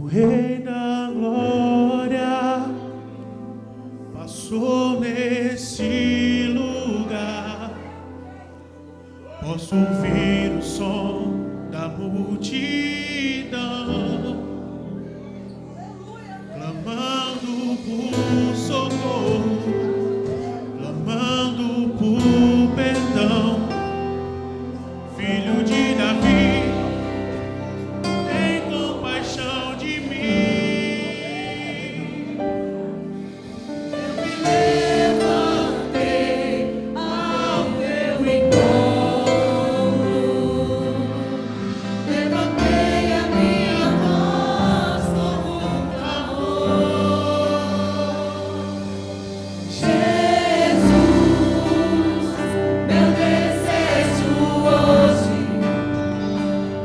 O Rei da Glória passou nesse lugar. Posso ouvir o som da multidão clamando por socorro, clamando por perdão. Filho de Davi, tem compaixão de mim. Eu me levantei ao teu encontro, levantei a minha voz como um clamor. Jesus, meu desejo hoje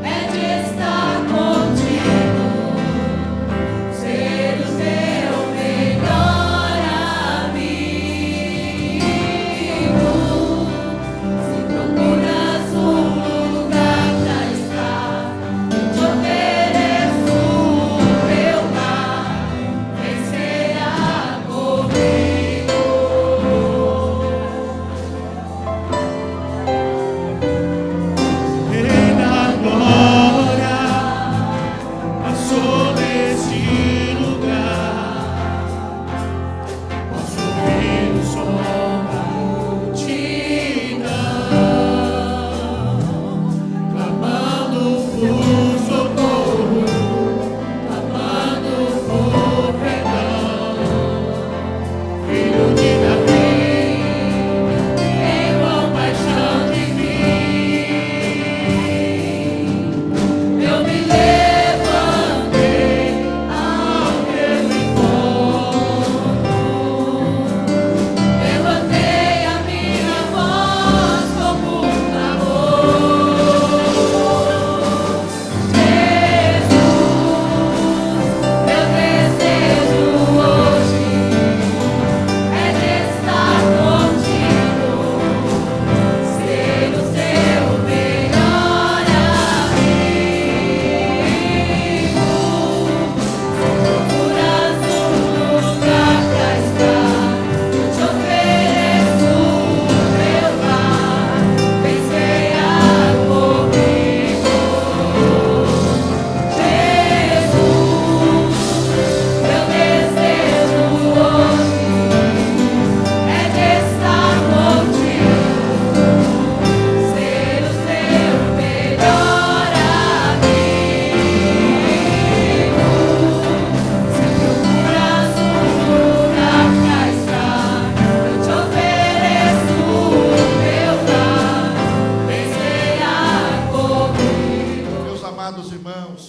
é de estar contigo, ser o teu melhor amigo. Se procuras um lugar pra estar, eu te ofereço o meu lar, vem cear comigo. Rei da Glória passou nesse lugar. Posso ouvir o som da multidão clamando por socorro, clamando por perdão. Filho de Davi, tem compaixão de mim. Eu me levantei ao teu encontro, levantei a minha voz como um clamor. Jesus, meu desejo hoje é de estar contigo, ser o teu melhor amigo. Procuras um lugar pra estar, eu te ofereço o meu lar, vem cear comigo. Jesus, meu desejo hoje é de estar contigo, ser o teu melhor amigo. Se procuras um lugar pra estar, eu te ofereço o meu lar, vem cear comigo. Meus amados irmãos,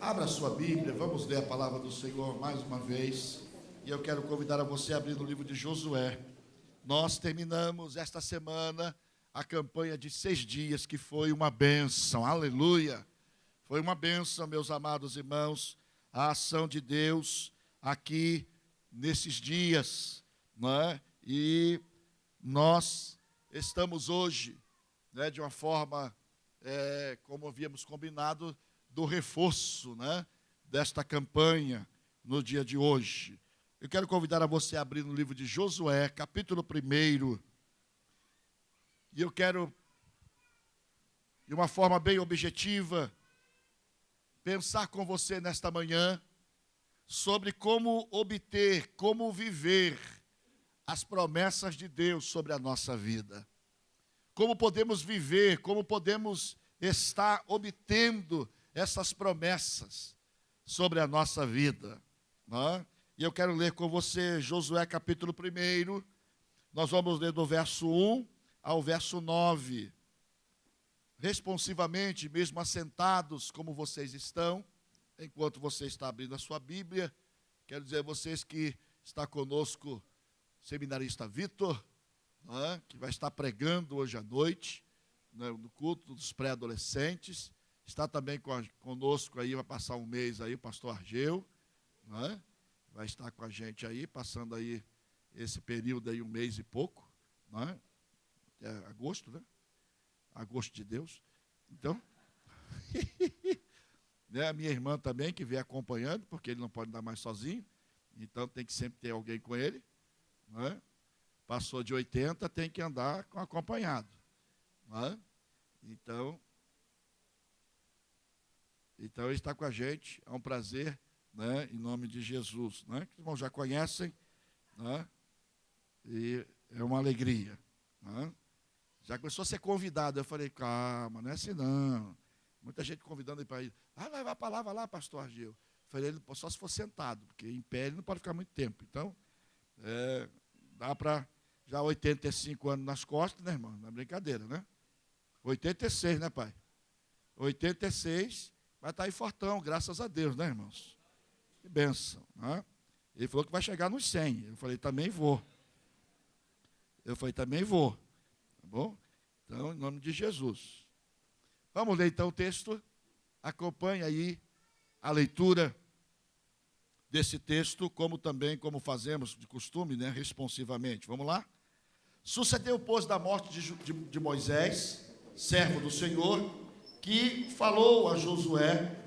abra sua Bíblia, vamos ler a palavra do Senhor mais uma vez. E eu quero convidar a você a abrir no livro de Josué. Nós terminamos esta semana a campanha de 6 dias, que foi uma bênção, aleluia. Foi uma bênção, meus amados irmãos, a ação de Deus aqui nesses dias, não é? E nós estamos hoje, né, de uma forma, como havíamos combinado, do reforço, né, desta campanha no dia de hoje. Eu quero convidar a você a abrir no livro de Josué, capítulo 1, e eu quero, de uma forma bem objetiva, pensar com você nesta manhã sobre como obter, como viver as promessas de Deus sobre a nossa vida. Como podemos viver, como podemos estar obtendo essas promessas sobre a nossa vida, não é? E eu quero ler com você Josué capítulo 1. Nós vamos ler do verso 1 ao verso 9. Responsivamente, mesmo assentados como vocês estão, enquanto você está abrindo a sua Bíblia, quero dizer a vocês que está conosco o seminarista Vitor, não é? Que vai estar pregando hoje à noite, né, no culto dos pré-adolescentes. Está também conosco aí, vai passar um mês aí, o pastor Argeu, não é? Vai estar com a gente aí, passando aí esse período aí, um mês e pouco, não é? É agosto, né? Agosto de Deus. Então, né? A minha irmã também, que vem acompanhando, porque ele não pode andar mais sozinho, então tem que sempre ter alguém com ele, né? Passou de 80, tem que andar com acompanhado, né? Então ele está com a gente, é um prazer, né? Em nome de Jesus, né? Os irmãos já conhecem, né? E é uma alegria, né? Já começou a ser convidado, eu falei, calma, não é assim não. Muita gente convidando ele para ir. Vai para a palavra lá, pastor Argel. Eu falei, ele só se for sentado, porque em pé ele não pode ficar muito tempo. Então, dá para, já 85 anos nas costas, né, irmão? Não é brincadeira, né? 86, né, pai? 86, vai estar aí fortão, graças a Deus, né, irmãos? Que bênção, né? Ele falou que vai chegar nos 100. Eu falei, também vou. Tá bom? Então, em nome de Jesus. Vamos ler então o texto. Acompanhe aí a leitura desse texto, como fazemos de costume, né, responsivamente. Vamos lá? Sucedeu, pois, da morte de Moisés, servo do Senhor, que falou a Josué,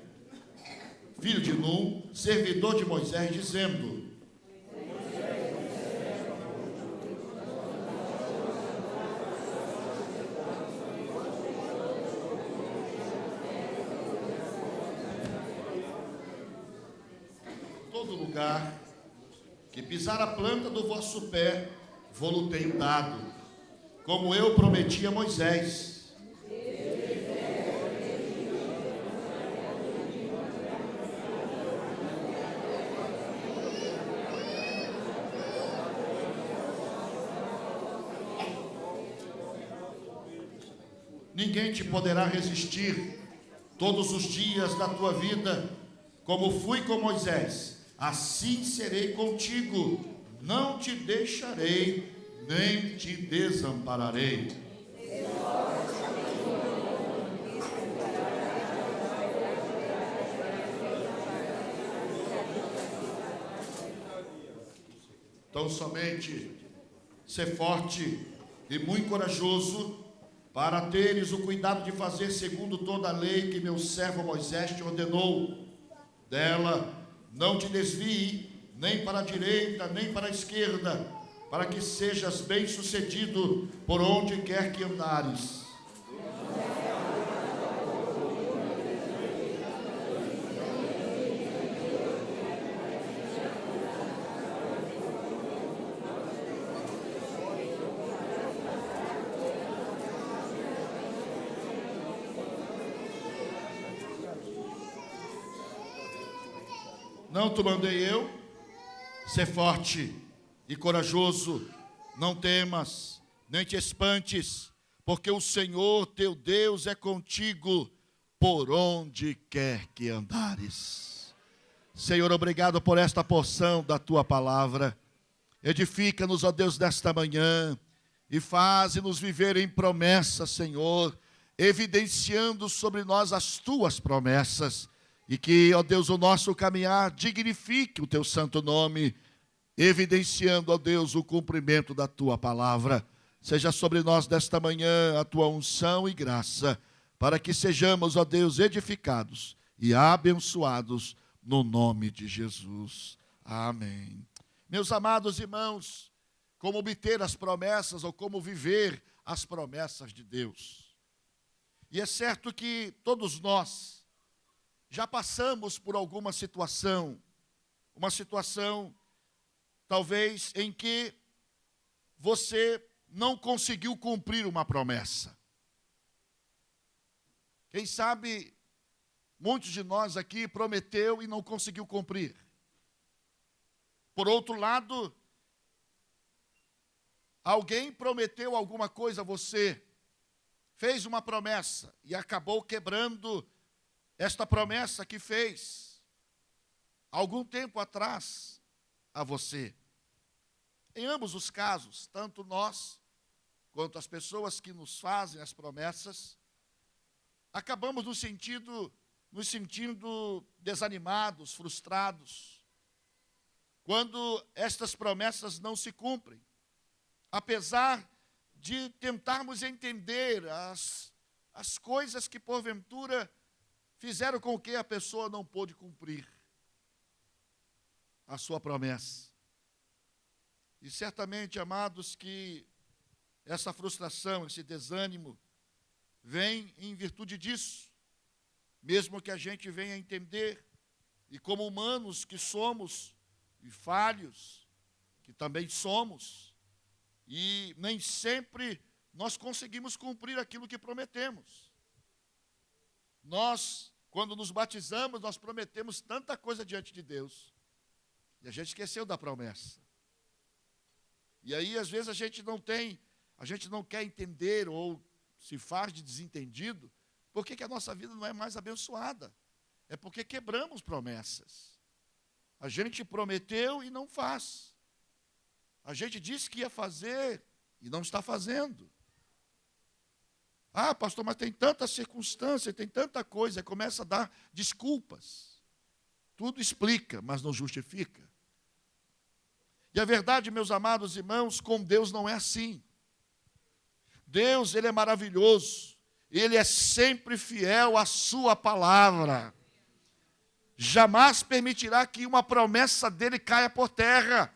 filho de Num, servidor de Moisés, dizendo: todo lugar que pisar a planta do vosso pé, vou-lo tenho dado, como eu prometi a Moisés. Ninguém te poderá resistir todos os dias da tua vida, como fui com Moisés, assim serei contigo, não te deixarei, nem te desampararei. Então somente ser forte e muito corajoso, para teres o cuidado de fazer segundo toda a lei que meu servo Moisés te ordenou. Dela não te desvie, nem para a direita, nem para a esquerda, para que sejas bem-sucedido por onde quer que andares. Não te mandei eu? Ser forte e corajoso, não temas, nem te espantes, porque o Senhor teu Deus é contigo, por onde quer que andares. Senhor, obrigado por esta porção da tua palavra. Edifica-nos, ó Deus, nesta manhã, e faze-nos viver em promessas, Senhor, evidenciando sobre nós as tuas promessas. E que, ó Deus, o nosso caminhar dignifique o teu santo nome, evidenciando, ó Deus, o cumprimento da tua palavra. Seja sobre nós desta manhã a tua unção e graça, para que sejamos, ó Deus, edificados e abençoados no nome de Jesus. Amém. Meus amados irmãos, como obter as promessas ou como viver as promessas de Deus? E é certo que todos nós já passamos por alguma situação, uma situação talvez em que você não conseguiu cumprir uma promessa. Quem sabe, muitos de nós aqui prometeu e não conseguiu cumprir. Por outro lado, alguém prometeu alguma coisa a você, fez uma promessa e acabou quebrando esta promessa que fez algum tempo atrás a você. Em ambos os casos, tanto nós quanto as pessoas que nos fazem as promessas, acabamos nos sentindo desanimados, frustrados, quando estas promessas não se cumprem, apesar de tentarmos entender as coisas que porventura fizeram com que a pessoa não pôde cumprir a sua promessa. E certamente, amados, que essa frustração, esse desânimo, vem em virtude disso. Mesmo que a gente venha entender, e como humanos que somos, e falhos, que também somos, e nem sempre nós conseguimos cumprir aquilo que prometemos. Nós, quando nos batizamos, nós prometemos tanta coisa diante de Deus, e a gente esqueceu da promessa. E aí, às vezes, a gente não quer entender, ou se faz de desentendido, por que a nossa vida não é mais abençoada? É porque quebramos promessas. A gente prometeu e não faz. A gente disse que ia fazer e não está fazendo. Ah, pastor, mas tem tanta circunstância, tem tanta coisa, começa a dar desculpas. Tudo explica, mas não justifica. E a verdade, meus amados irmãos, com Deus não é assim. Deus, Ele é maravilhoso. Ele é sempre fiel à sua palavra. Jamais permitirá que uma promessa dele caia por terra.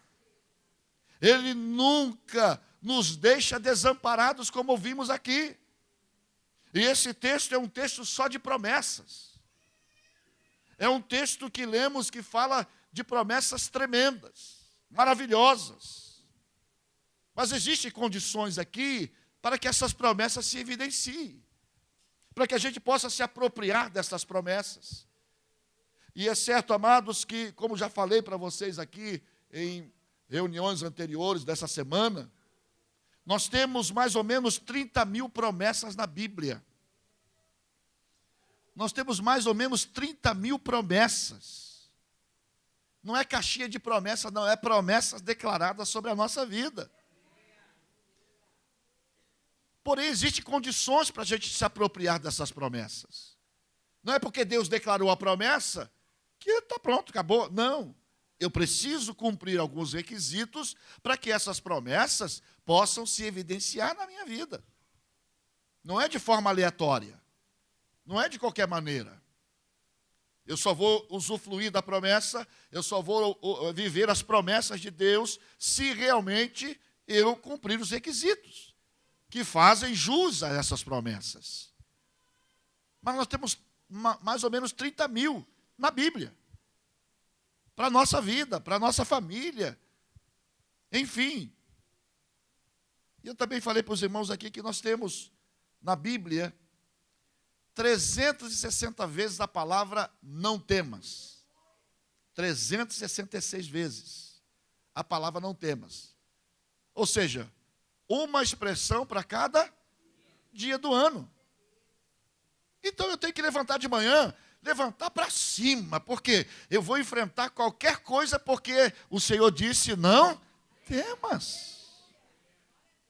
Ele nunca nos deixa desamparados, como ouvimos aqui. E esse texto é um texto só de promessas. É um texto que lemos que fala de promessas tremendas, maravilhosas. Mas existem condições aqui para que essas promessas se evidenciem, para que a gente possa se apropriar dessas promessas. E é certo, amados, que, como já falei para vocês aqui em reuniões anteriores dessa semana, nós temos mais ou menos 30 mil promessas na Bíblia. Nós temos mais ou menos 30 mil promessas. Não é caixinha de promessas, não, é promessas declaradas sobre a nossa vida. Porém, existem condições para a gente se apropriar dessas promessas. Não é porque Deus declarou a promessa que está pronto, acabou. Não. Eu preciso cumprir alguns requisitos para que essas promessas possam se evidenciar na minha vida. Não é de forma aleatória. Não é de qualquer maneira. Eu só vou usufruir da promessa, eu só vou viver as promessas de Deus se realmente eu cumprir os requisitos que fazem jus a essas promessas. Mas nós temos mais ou menos 30 mil na Bíblia. Para a nossa vida, para a nossa família. Enfim. E eu também falei para os irmãos aqui que nós temos na Bíblia 360 vezes a palavra não temas. 366 vezes a palavra não temas. Ou seja, uma expressão para cada dia do ano. Então eu tenho que levantar de manhã, levantar para cima, porque eu vou enfrentar qualquer coisa, porque o Senhor disse, não temas.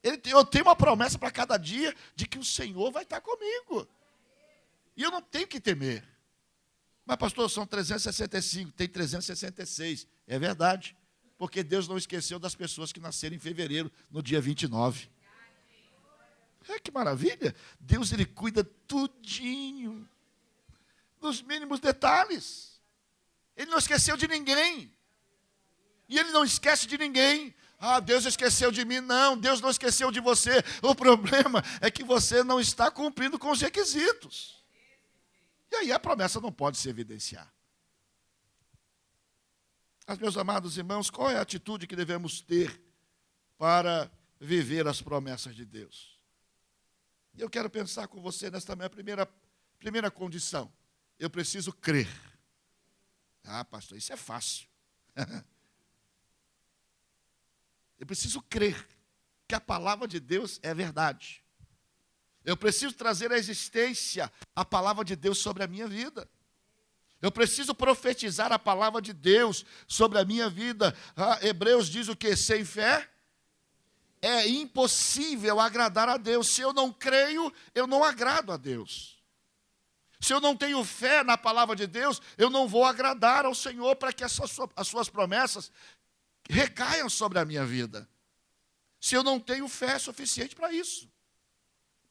Eu tenho uma promessa para cada dia de que o Senhor vai estar comigo. E eu não tenho que temer. Mas, pastor, são 365, tem 366. É verdade, porque Deus não esqueceu das pessoas que nasceram em fevereiro, no dia 29. Que maravilha! Deus, Ele cuida tudinho, dos mínimos detalhes. Ele não esqueceu de ninguém. E Ele não esquece de ninguém. Ah, Deus esqueceu de mim. Não, Deus não esqueceu de você. O problema é que você não está cumprindo com os requisitos. E aí a promessa não pode se evidenciar. Mas, meus amados irmãos, qual é a atitude que devemos ter para viver as promessas de Deus? E eu quero pensar com você nesta minha primeira condição. Eu preciso crer. Ah, pastor, isso é fácil. Eu preciso crer que a palavra de Deus é verdade. Eu preciso trazer à existência a palavra de Deus sobre a minha vida. Eu preciso profetizar a palavra de Deus sobre a minha vida. Hebreus diz o quê? Sem fé é impossível agradar a Deus. Se eu não creio, eu não agrado a Deus. Se eu não tenho fé na palavra de Deus, eu não vou agradar ao Senhor para que as suas promessas recaiam sobre a minha vida. Se eu não tenho fé suficiente para isso.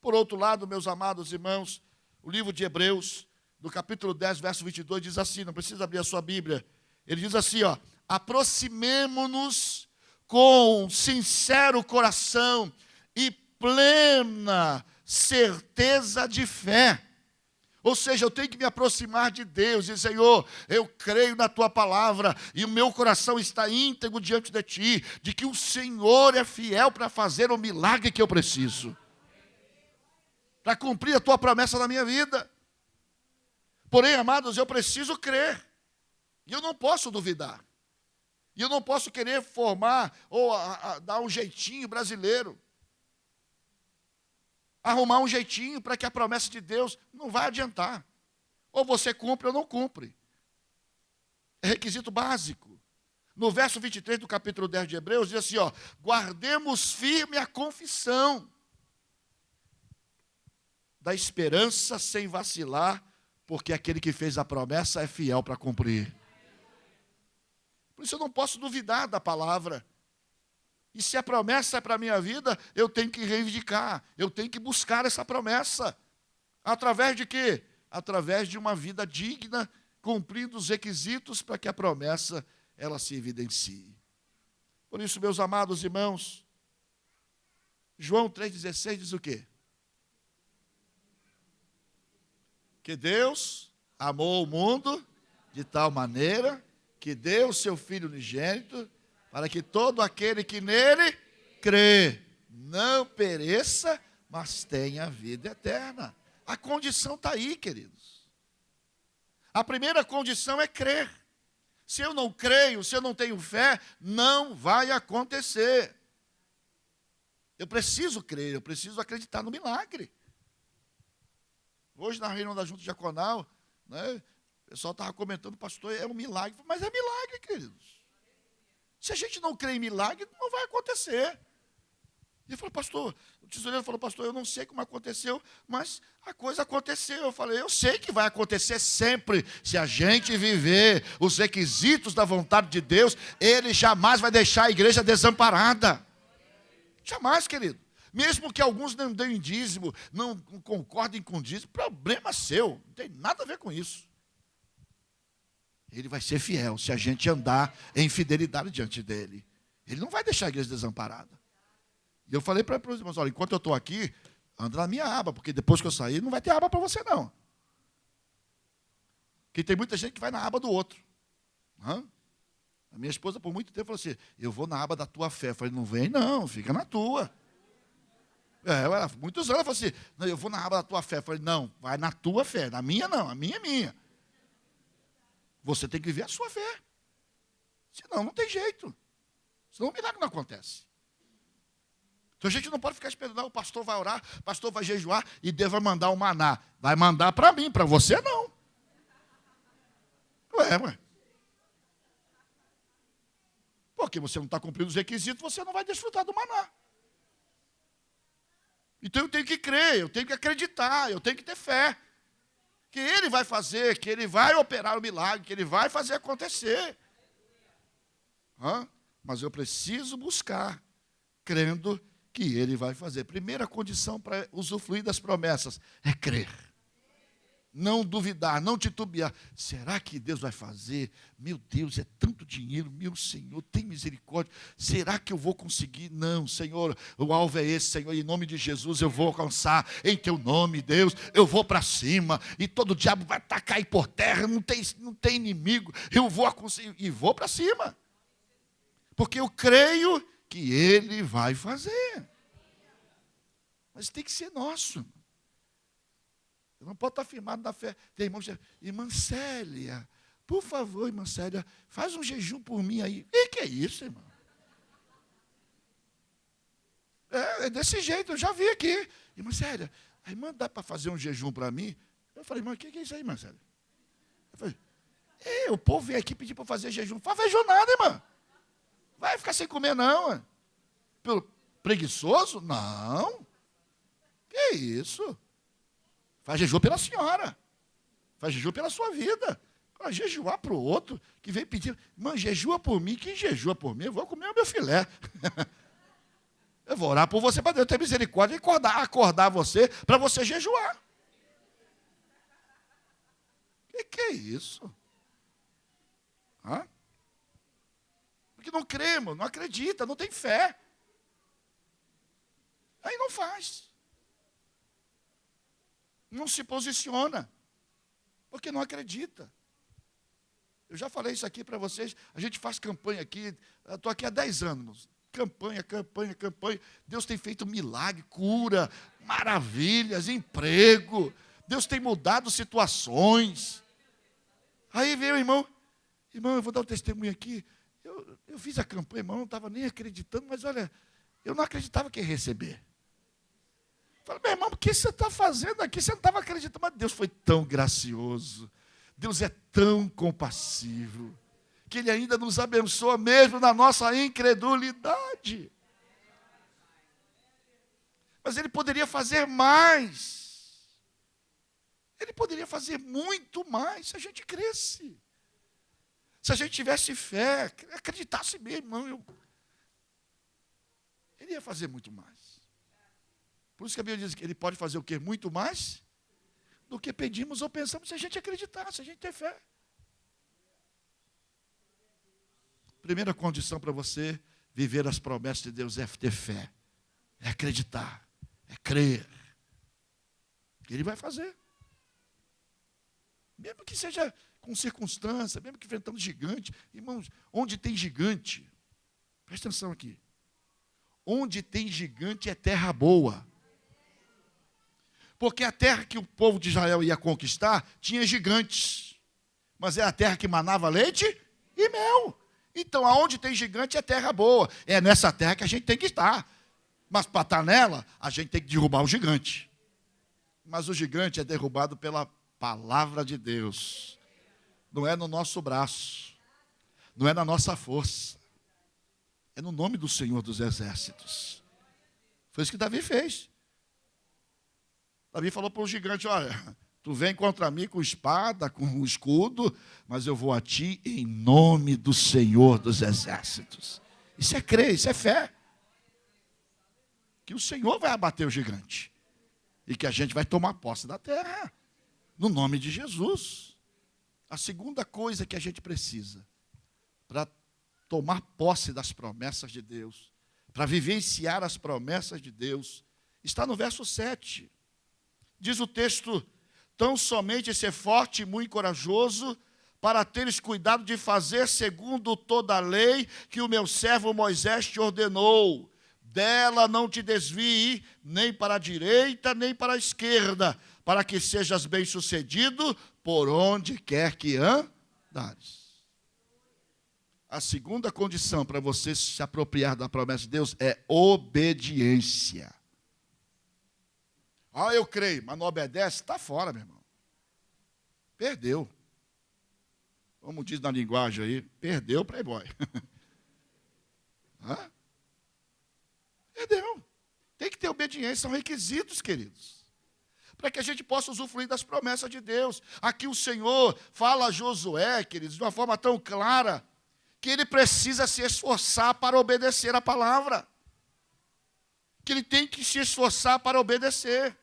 Por outro lado, meus amados irmãos, o livro de Hebreus no capítulo 10, verso 22, diz assim, não precisa abrir a sua Bíblia. Ele diz assim, ó, aproximemo-nos com sincero coração e plena certeza de fé. Ou seja, eu tenho que me aproximar de Deus e, Senhor, eu creio na Tua palavra e o meu coração está íntegro diante de Ti, de que o Senhor é fiel para fazer o milagre que eu preciso, para cumprir a Tua promessa na minha vida. Porém, amados, eu preciso crer, e eu não posso duvidar, e eu não posso querer formar ou dar um jeitinho brasileiro, arrumar um jeitinho para que a promessa de Deus não vai adiantar. Ou você cumpre ou não cumpre. É requisito básico. No verso 23 do capítulo 10 de Hebreus, diz assim, ó, guardemos firme a confissão da esperança sem vacilar, porque aquele que fez a promessa é fiel para cumprir. Por isso eu não posso duvidar da palavra. E se a promessa é para a minha vida, eu tenho que reivindicar, eu tenho que buscar essa promessa. Através de quê? Através de uma vida digna, cumprindo os requisitos para que a promessa ela se evidencie. Por isso, meus amados irmãos, João 3,16 diz o quê? Que Deus amou o mundo de tal maneira que deu o seu Filho unigênito, para que todo aquele que nele crê não pereça, mas tenha vida eterna. A condição está aí, queridos. A primeira condição é crer. Se eu não creio, se eu não tenho fé, não vai acontecer. Eu preciso crer, eu preciso acreditar no milagre. Hoje na reunião da Junta Diaconal, né, o pessoal estava comentando, pastor, é um milagre. Mas é milagre, queridos. Se a gente não crê em milagre, não vai acontecer. E eu falei, pastor, o tesoureiro falou, pastor, eu não sei como aconteceu, mas a coisa aconteceu. Eu falei, eu sei que vai acontecer sempre. Se a gente viver os requisitos da vontade de Deus, Ele jamais vai deixar a igreja desamparada. Jamais, querido. Mesmo que alguns não deem dízimo, não concordem com dízimo, problema seu, não tem nada a ver com isso. Ele vai ser fiel se a gente andar em fidelidade diante dele. Ele não vai deixar a igreja desamparada. E eu falei para os irmãos, olha, enquanto eu estou aqui, anda na minha aba, porque depois que eu sair, não vai ter aba para você não. Porque tem muita gente que vai na aba do outro. A minha esposa, por muito tempo, falou assim, eu vou na aba da tua fé. Eu falei, não vem não, fica na tua. Muitos anos ela falou assim, não, eu vou na aba da tua fé. Eu falei, não, vai na tua fé, na minha não, a minha é minha. Você tem que viver a sua fé. Senão não tem jeito. Senão o milagre não acontece. Então a gente não pode ficar esperando, não, o pastor vai orar, o pastor vai jejuar e Deus vai mandar um maná. Vai mandar para mim, para você não. Ué. Porque você não está cumprindo os requisitos, você não vai desfrutar do maná. Então eu tenho que crer, eu tenho que acreditar, eu tenho que ter fé. Que Ele vai fazer, que Ele vai operar o milagre, que Ele vai fazer acontecer. Mas eu preciso buscar, crendo que Ele vai fazer. Primeira condição para usufruir das promessas é crer. Não duvidar, não titubear. Será que Deus vai fazer? Meu Deus, é tanto dinheiro, meu Senhor, tem misericórdia. Será que eu vou conseguir? Não, Senhor, o alvo é esse, Senhor, em nome de Jesus eu vou alcançar, em Teu nome, Deus, eu vou para cima, e todo diabo vai tacar aí por terra, não tem inimigo, eu vou conseguir, e vou para cima. Porque eu creio que Ele vai fazer. Mas tem que ser nosso. Eu não posso estar firmado na fé. Tem irmãos que dizem, irmã Célia, por favor, irmã Célia, faz um jejum por mim aí. E que é isso, irmão? É desse jeito, eu já vi aqui. Irmã Célia, a irmã dá para fazer um jejum para mim? Eu falei, irmã, o que é isso aí, irmã Célia? Eu falei, o povo vem aqui pedir para fazer jejum. Faz jejum nada, irmã. Vai ficar sem comer, não. Pelo preguiçoso? Não. Que isso? Faz jejum pela senhora. Faz jejum pela sua vida. Para jejuar para o outro, que vem pedir, irmã, jejua por mim. Quem jejua por mim, eu vou comer o meu filé. Eu vou orar por você, para Deus ter misericórdia e acordar você, para você jejuar. Que é isso? Hã? Porque não cremos, não acredita, não tem fé. Aí não faz. Não se posiciona. Porque não acredita. Eu já falei isso aqui para vocês. A gente faz campanha aqui. Eu estou aqui há 10 anos. Campanha. Deus tem feito milagre, cura, maravilhas, emprego. Deus tem mudado situações. Aí veio o irmão, eu vou dar um testemunho aqui. Eu fiz a campanha, irmão, não estava nem acreditando, mas olha, eu não acreditava que ia receber. Falei, meu irmão, o que você está fazendo aqui? Você não estava acreditando, mas Deus foi tão gracioso. Deus é tão compassivo, que Ele ainda nos abençoa mesmo na nossa incredulidade. Mas Ele poderia fazer mais. Ele poderia fazer muito mais se a gente cresce. Se a gente tivesse fé, acreditasse mesmo, irmão, Ele ia fazer muito mais. Por isso que a Bíblia diz que Ele pode fazer o quê? Muito mais do que pedimos ou pensamos, se a gente acreditar, se a gente ter fé. Primeira condição para você viver as promessas de Deus é ter fé, é acreditar, é crer. Ele vai fazer. Mesmo que seja com circunstância, mesmo que enfrentando gigante. Irmãos, onde tem gigante, presta atenção aqui. Onde tem gigante é terra boa. Porque a terra que o povo de Israel ia conquistar tinha gigantes. Mas é a terra que manava leite e mel. Então, aonde tem gigante é terra boa. É nessa terra que a gente tem que estar. Mas para estar nela, a gente tem que derrubar o gigante. Mas o gigante é derrubado pela palavra de Deus. Não é no nosso braço. Não é na nossa força. É no nome do Senhor dos Exércitos. Foi isso que Davi fez. Davi falou para o gigante, olha, tu vem contra mim com espada, com escudo, mas eu vou a ti em nome do Senhor dos Exércitos. Isso é crer, isso é fé. Que o Senhor vai abater o gigante. E que a gente vai tomar posse da terra. No nome de Jesus. A segunda coisa que a gente precisa para tomar posse das promessas de Deus, para vivenciar as promessas de Deus, está no verso 7. Diz o texto, tão somente ser forte e muito corajoso, para teres cuidado de fazer segundo toda a lei que o meu servo Moisés te ordenou. Dela não te desvie, nem para a direita, nem para a esquerda, para que sejas bem-sucedido por onde quer que andares. A segunda condição para você se apropriar da promessa de Deus é obediência. Ah, eu creio, mas não obedece, está fora, meu irmão. Perdeu. Como diz na linguagem aí, perdeu o playboy. Hã? Perdeu. Tem que ter obediência, são requisitos, queridos. Para que a gente possa usufruir das promessas de Deus. Aqui o Senhor fala a Josué, queridos, de uma forma tão clara, que ele precisa se esforçar para obedecer a palavra. Que ele tem que se esforçar para obedecer.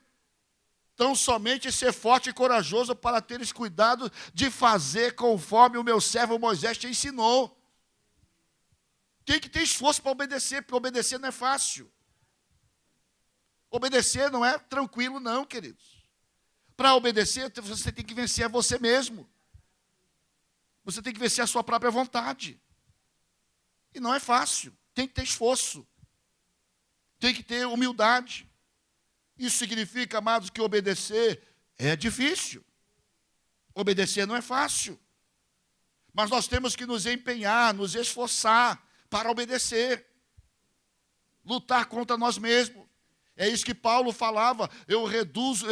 Tão somente ser forte e corajoso para teres cuidado de fazer conforme o meu servo Moisés te ensinou. Tem que ter esforço para obedecer, porque obedecer não é fácil. Obedecer não é tranquilo não, queridos. Para obedecer, você tem que vencer a você mesmo. Você tem que vencer a sua própria vontade. E não é fácil, tem que ter esforço. Tem que ter humildade. Isso significa, amados, que obedecer é difícil. Obedecer não é fácil. Mas nós temos que nos empenhar, nos esforçar para obedecer. Lutar contra nós mesmos. É isso que Paulo falava, eu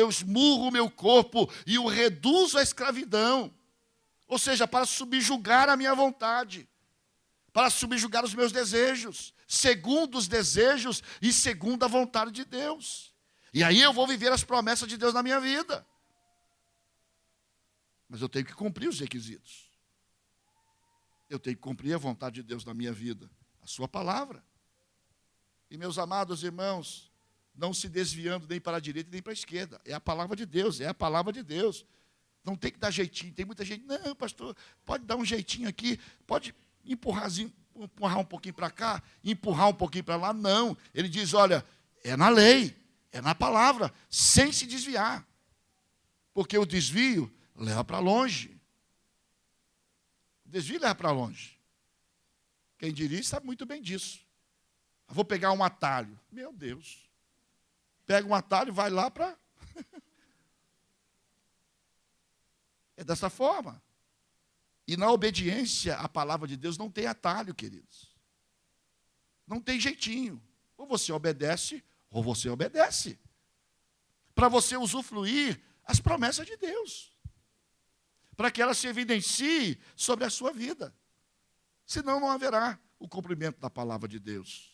esmurro o meu corpo e o reduzo à escravidão. Ou seja, para subjugar a minha vontade. Para subjugar os meus desejos. Segundo os desejos e segundo a vontade de Deus. E aí eu vou viver as promessas de Deus na minha vida. Mas eu tenho que cumprir os requisitos. Eu tenho que cumprir a vontade de Deus na minha vida. A sua palavra. E meus amados irmãos, não se desviando nem para a direita nem para a esquerda. É a palavra de Deus, é a palavra de Deus. Não tem que dar jeitinho. Tem muita gente, não, pastor, pode dar um jeitinho aqui, pode empurrar um pouquinho para cá, empurrar um pouquinho para lá. Não. Ele diz, olha, é na lei, é na palavra, sem se desviar. Porque o desvio leva para longe. O desvio leva para longe. Quem dirige sabe muito bem disso. Eu vou pegar um atalho. Meu Deus. Pega um atalho e vai lá para... É dessa forma. E na obediência à palavra de Deus não tem atalho, queridos. Não tem jeitinho. Ou você obedece, ou você obedece. Para você usufruir as promessas de Deus. Para que elas se evidenciem sobre a sua vida. Senão não haverá o cumprimento da palavra de Deus.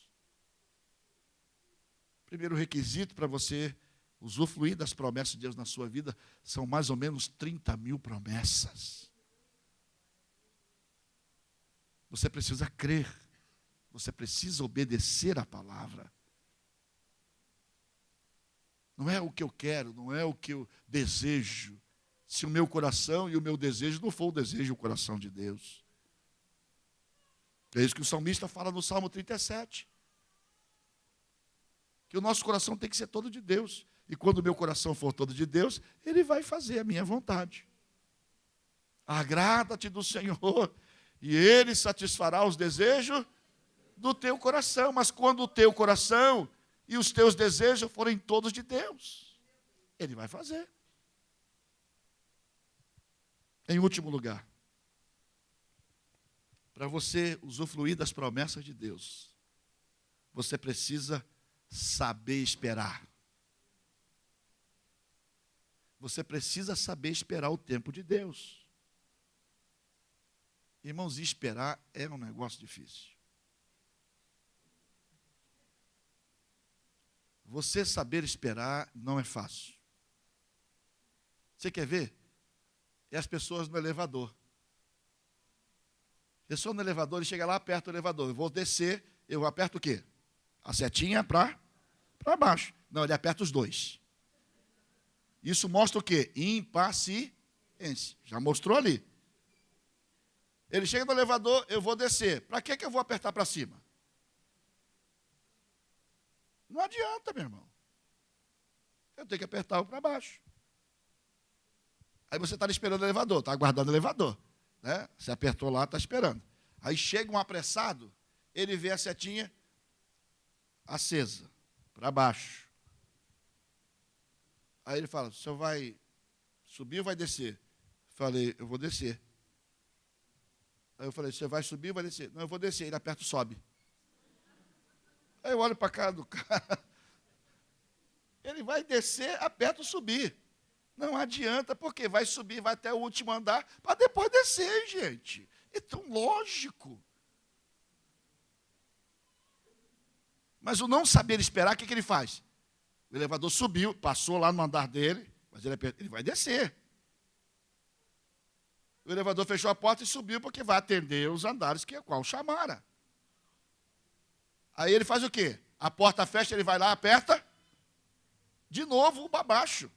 Primeiro requisito para você usufruir das promessas de Deus na sua vida são mais ou menos 30 mil promessas. Você precisa crer. Você precisa obedecer à palavra. Não é o que eu quero, não é o que eu desejo. Se o meu coração e o meu desejo não for o desejo e o coração de Deus. É isso que o salmista fala no Salmo 37. Que o nosso coração tem que ser todo de Deus. E quando o meu coração for todo de Deus, Ele vai fazer a minha vontade. Agrada-te do Senhor, e Ele satisfará os desejos do teu coração. Mas quando o teu coração e os teus desejos forem todos de Deus, Ele vai fazer. Em último lugar, para você usufruir das promessas de Deus, você precisa saber esperar. Você precisa saber esperar o tempo de Deus. Irmãos, esperar é um negócio difícil. Você saber esperar não é fácil. Você quer ver? É as pessoas no elevador. A pessoa no elevador, ele chega lá, aperta o elevador. Eu vou descer, eu aperto o quê? A setinha para baixo. Não, ele aperta os dois. Isso mostra o quê? Impaciência. Já mostrou ali. Ele chega no elevador, eu vou descer. Para que eu vou apertar para cima? Não adianta, meu irmão. Eu tenho que apertar o para baixo. Aí você está esperando o elevador, está aguardando o elevador. Né? Você apertou lá, está esperando. Aí chega um apressado, ele vê a setinha acesa, para baixo. Aí ele fala, o senhor vai subir ou vai descer? Falei, eu vou descer. Aí eu falei, você vai subir ou vai descer? Não, eu vou descer. Ele aperta o sobe. Aí eu olho para a cara do cara. Ele vai descer, aperta o subir. Não adianta, porque vai subir, vai até o último andar, para depois descer, gente. É tão lógico. Mas o não saber esperar, o que ele faz? O elevador subiu, passou lá no andar dele, mas ele vai descer. O elevador fechou a porta e subiu, porque vai atender os andares que é qual chamara. Aí ele faz o quê? A porta fecha, ele vai lá, aperta, de novo para baixo.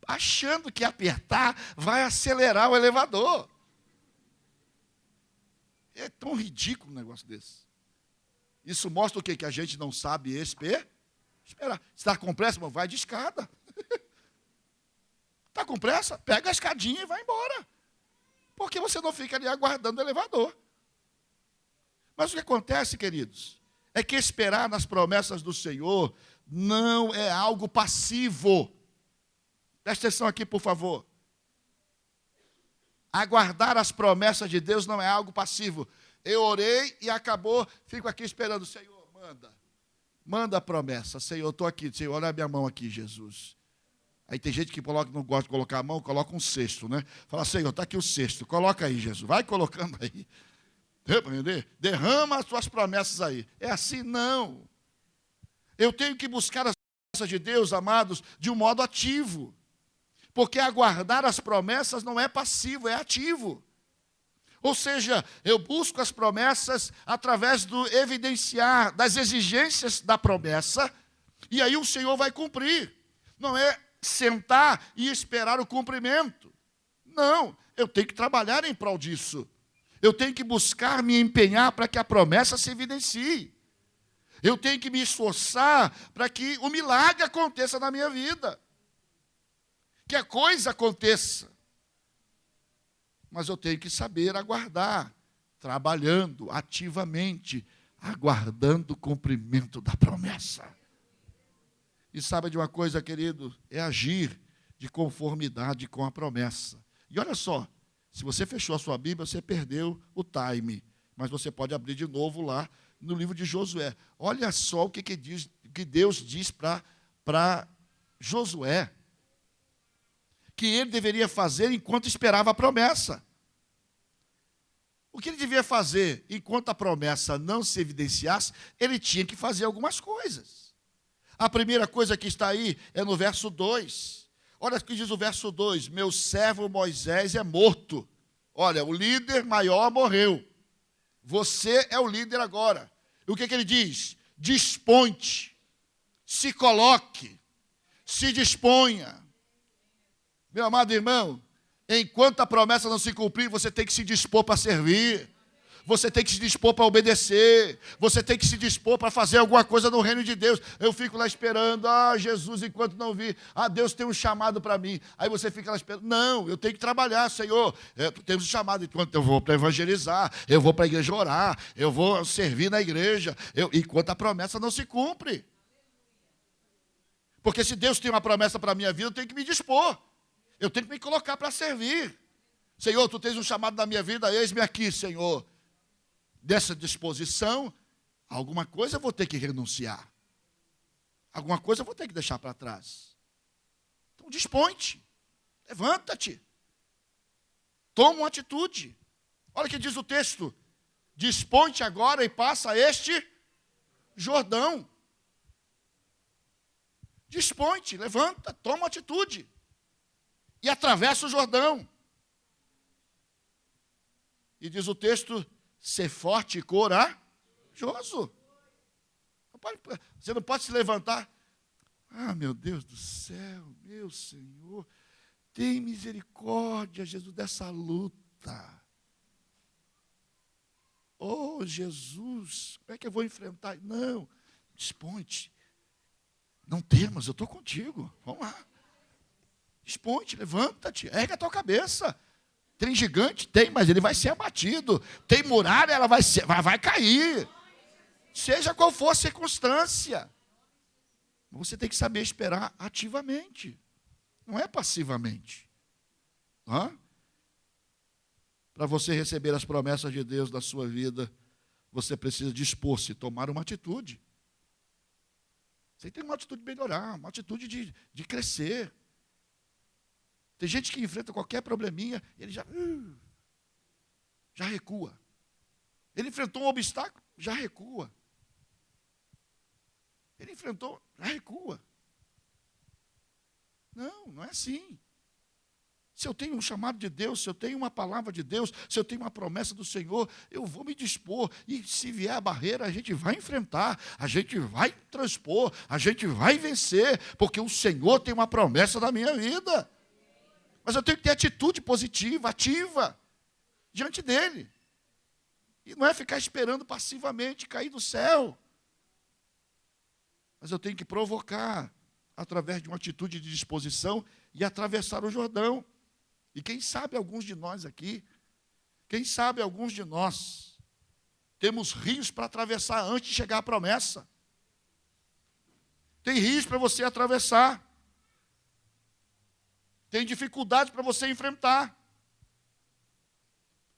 Achando que apertar vai acelerar o elevador. É tão ridículo um negócio desse. Isso mostra o quê? Que a gente não sabe esperar. Está com pressa, irmão? Vai de escada. Está com pressa? Pega a escadinha e vai embora. Porque você não fica ali aguardando o elevador. Mas o que acontece, queridos, é que esperar nas promessas do Senhor não é algo passivo. Presta atenção aqui, por favor. Aguardar as promessas de Deus não é algo passivo. Eu orei e acabou, fico aqui esperando. Senhor, manda a promessa. Senhor, eu estou aqui. Senhor, olha a minha mão aqui, Jesus. Aí tem gente que não gosta de colocar a mão, coloca um cesto, né? Fala, Senhor, está aqui o cesto. Coloca aí, Jesus. Vai colocando aí. Derrama as tuas promessas aí. É assim, não. Eu tenho que buscar as promessas de Deus, amados, de um modo ativo. Porque aguardar as promessas não é passivo, é ativo. Ou seja, eu busco as promessas através do evidenciar das exigências da promessa, e aí o Senhor vai cumprir. Não é sentar e esperar o cumprimento. Não, eu tenho que trabalhar em prol disso. Eu tenho que buscar me empenhar para que a promessa se evidencie. Eu tenho que me esforçar para que o milagre aconteça na minha vida. Que a coisa aconteça. Mas eu tenho que saber aguardar, trabalhando ativamente, aguardando o cumprimento da promessa. E sabe de uma coisa, querido? É agir de conformidade com a promessa. E olha só, se você fechou a sua Bíblia, você perdeu o time. Mas você pode abrir de novo lá no livro de Josué. Olha só o que Deus diz para Josué. Que ele deveria fazer enquanto esperava a promessa. O que ele devia fazer enquanto a promessa não se evidenciasse? Ele tinha que fazer algumas coisas. A primeira coisa que está aí é no verso 2. Olha o que diz o verso 2. Meu servo Moisés é morto. Olha, o líder maior morreu. Você é o líder agora. E o que ele diz? Dispõe-te, se coloque, se disponha. Meu amado irmão, enquanto a promessa não se cumprir, você tem que se dispor para servir. Você tem que se dispor para obedecer. Você tem que se dispor para fazer alguma coisa no reino de Deus. Eu fico lá esperando, Jesus, enquanto não vir, Deus tem um chamado para mim. Aí você fica lá esperando. Não, eu tenho que trabalhar, Senhor. Temos um chamado, enquanto eu vou para evangelizar, eu vou para a igreja orar, eu vou servir na igreja, enquanto a promessa não se cumpre. Porque se Deus tem uma promessa para a minha vida, eu tenho que me dispor. Eu tenho que me colocar para servir. Senhor, tu tens um chamado na minha vida, eis-me aqui, Senhor. Dessa disposição, alguma coisa eu vou ter que renunciar. Alguma coisa eu vou ter que deixar para trás. Então dispõe-te, levanta-te, toma uma atitude. Olha o que diz o texto. Dispõe-te agora e passa este Jordão. Dispõe-te, levanta, toma uma atitude. E atravessa o Jordão. E diz o texto, ser forte e corajoso. Você não pode se levantar. Meu Deus do céu, meu Senhor, tem misericórdia, Jesus, dessa luta. Oh, Jesus, como é que eu vou enfrentar? Não, dispõe-te. Não temas, eu estou contigo. Vamos lá. Dispõe-te, levanta-te, ergue a tua cabeça. Tem gigante? Tem, mas ele vai ser abatido. Tem muralha, ela vai cair. Seja qual for a circunstância. Você tem que saber esperar ativamente. Não é passivamente. Para você receber as promessas de Deus na sua vida, você precisa dispor-se, tomar uma atitude. Você tem uma atitude de melhorar, uma atitude de crescer. Tem gente que enfrenta qualquer probleminha, ele já recua. Ele enfrentou um obstáculo, já recua. Ele enfrentou, já recua. Não é assim. Se eu tenho um chamado de Deus, se eu tenho uma palavra de Deus, se eu tenho uma promessa do Senhor, eu vou me dispor. E se vier a barreira, a gente vai enfrentar, a gente vai transpor, a gente vai vencer, porque o Senhor tem uma promessa na minha vida. Mas eu tenho que ter atitude positiva, ativa, diante dele. E não é ficar esperando passivamente cair do céu. Mas eu tenho que provocar, através de uma atitude de disposição, e atravessar o Jordão. E quem sabe alguns de nós aqui, temos rios para atravessar antes de chegar à promessa. Tem rios para você atravessar. Tem dificuldades para você enfrentar.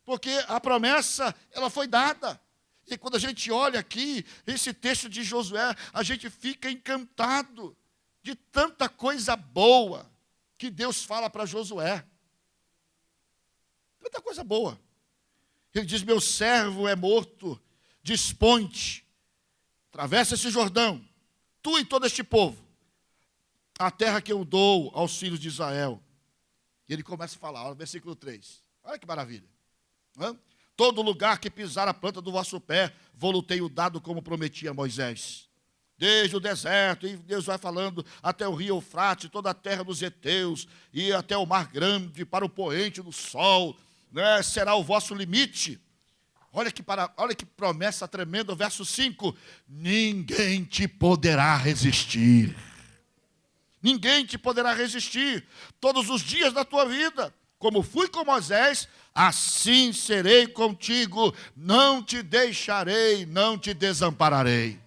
Porque a promessa, ela foi dada. E quando a gente olha aqui, esse texto de Josué, a gente fica encantado de tanta coisa boa que Deus fala para Josué. Tanta coisa boa. Ele diz, meu servo é morto, dispõe-te, atravessa esse Jordão, tu e todo este povo, a terra que eu dou aos filhos de Israel. E ele começa a falar, olha, versículo 3. Olha que maravilha. Todo lugar que pisar a planta do vosso pé, vou-lo tenho dado como prometi a Moisés. desde o deserto, e Deus vai falando até o rio Eufrates, toda a terra dos heteus, e até o mar grande, para o poente do sol, né, será o vosso limite. Olha que promessa tremenda, verso 5, ninguém te poderá resistir. Ninguém te poderá resistir todos os dias da tua vida. Como fui com Moisés, assim serei contigo, não te deixarei, não te desampararei.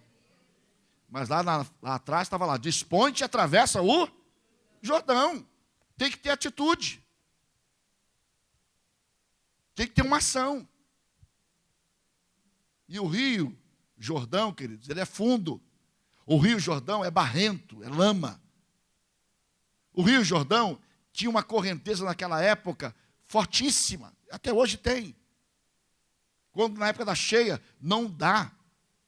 Mas lá atrás estava lá, dispõe-te e atravessa o Jordão. Tem que ter atitude. Tem que ter uma ação. E o rio Jordão, queridos, ele é fundo. O rio Jordão é barrento, é lama. O rio Jordão tinha uma correnteza naquela época fortíssima. Até hoje tem. Quando na época da cheia, não dá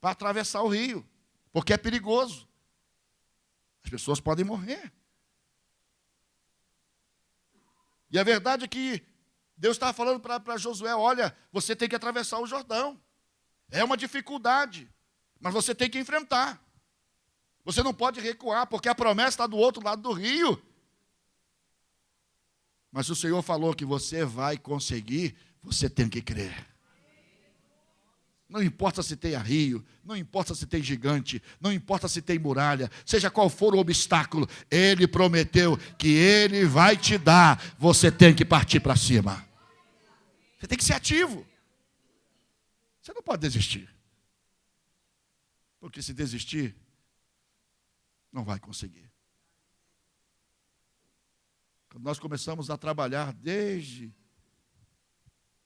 para atravessar o rio, porque é perigoso. As pessoas podem morrer. E a verdade é que Deus estava falando para Josué, olha, você tem que atravessar o Jordão. É uma dificuldade, mas você tem que enfrentar. Você não pode recuar, porque a promessa está do outro lado do rio. Mas o Senhor falou que você vai conseguir, você tem que crer. Não importa se tem rio, não importa se tem gigante, não importa se tem muralha, seja qual for o obstáculo, Ele prometeu que Ele vai te dar, você tem que partir para cima. Você tem que ser ativo. Você não pode desistir. Porque se desistir, não vai conseguir. Quando nós começamos a trabalhar desde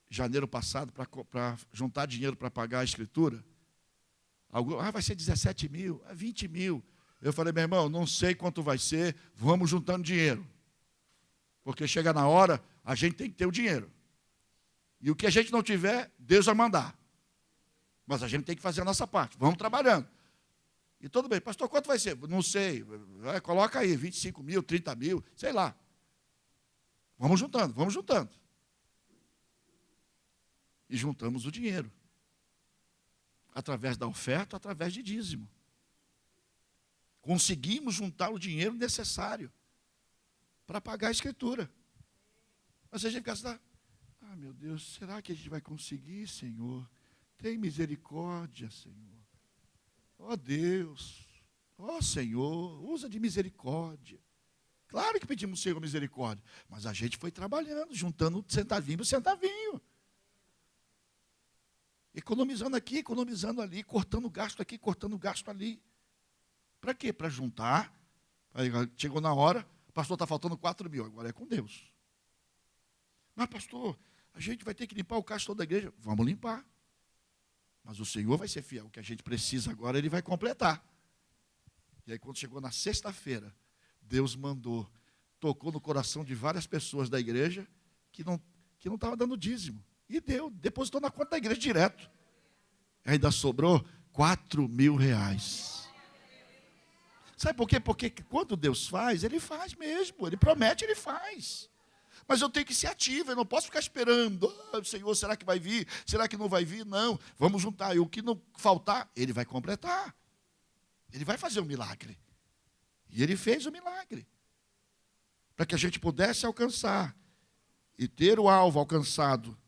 janeiro passado para juntar dinheiro para pagar a escritura, vai ser 17 mil, 20 mil. Eu falei, meu irmão, não sei quanto vai ser, vamos juntando dinheiro. Porque chega na hora, a gente tem que ter o dinheiro. E o que a gente não tiver, Deus vai mandar. Mas a gente tem que fazer a nossa parte, vamos trabalhando. E tudo bem, pastor, quanto vai ser? Não sei, coloca aí, 25 mil, 30 mil, sei lá. Vamos juntando, vamos juntando. E juntamos o dinheiro. Através da oferta, através de dízimo. Conseguimos juntar o dinheiro necessário para pagar a escritura. Mas a gente fica assim, meu Deus, será que a gente vai conseguir, Senhor? Tem misericórdia, Senhor. Ó Deus, ó Senhor, usa de misericórdia. Claro que pedimos, Senhor, misericórdia, mas a gente foi trabalhando, juntando centavinho por centavinho. Economizando aqui, economizando ali, cortando gasto aqui, cortando gasto ali. Para quê? Para juntar. Aí chegou na hora, pastor, está faltando 4 mil, agora é com Deus. Mas pastor, a gente vai ter que limpar o caixa toda a igreja. Vamos limpar. Mas o Senhor vai ser fiel. O que a gente precisa agora, Ele vai completar. E aí, quando chegou na sexta-feira, Deus mandou, tocou no coração de várias pessoas da igreja que não estavam dando dízimo. E deu, depositou na conta da igreja direto. Ainda sobrou 4 mil reais. Sabe por quê? Porque quando Deus faz, Ele faz mesmo. Ele promete, Ele faz. Mas eu tenho que ser ativo, eu não posso ficar esperando. Senhor, será que vai vir? Será que não vai vir? Não, vamos juntar. E o que não faltar, Ele vai completar. Ele vai fazer um milagre. E Ele fez o milagre. Para que a gente pudesse alcançar. E ter o alvo alcançado.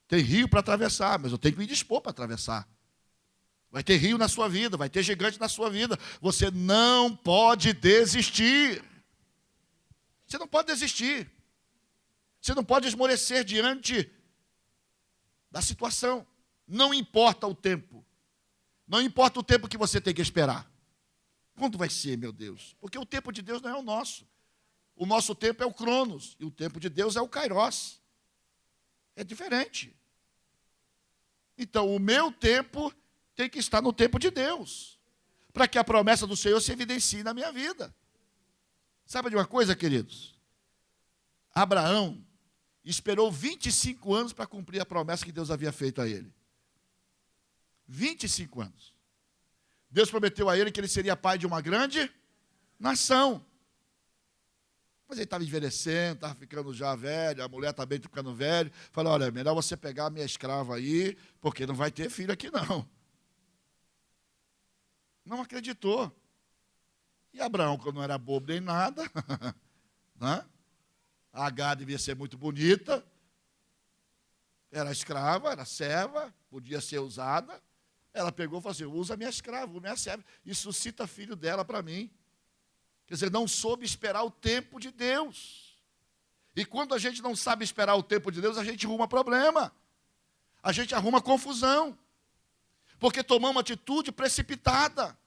Tem rio para atravessar, mas eu tenho que me dispor para atravessar. Vai ter rio na sua vida, vai ter gigante na sua vida. Você não pode desistir. Você não pode desistir. Você não pode esmorecer diante da situação. Não importa o tempo. Não importa o tempo que você tem que esperar. Quando vai ser, meu Deus? Porque o tempo de Deus não é o nosso. O nosso tempo é o Cronos. E o tempo de Deus é o Kairos. É diferente. Então, o meu tempo tem que estar no tempo de Deus. Para que a promessa do Senhor se evidencie na minha vida. Sabe de uma coisa, queridos? Abraão esperou 25 anos para cumprir a promessa que Deus havia feito a ele. 25 anos. Deus prometeu a ele que ele seria pai de uma grande nação. Mas ele estava envelhecendo, estava ficando já velho, a mulher também ficando velha. Falou, olha, é melhor você pegar a minha escrava aí, porque não vai ter filho aqui não. Não acreditou. E Abraão, quando não era bobo nem nada, né? A Agar devia ser muito bonita, era escrava, era serva, podia ser usada. Ela pegou e falou assim: usa minha escrava, minha serva, e suscita filho dela para mim. Quer dizer, não soube esperar o tempo de Deus. E quando a gente não sabe esperar o tempo de Deus, a gente arruma problema. A gente arruma confusão. Porque tomamos atitude precipitada.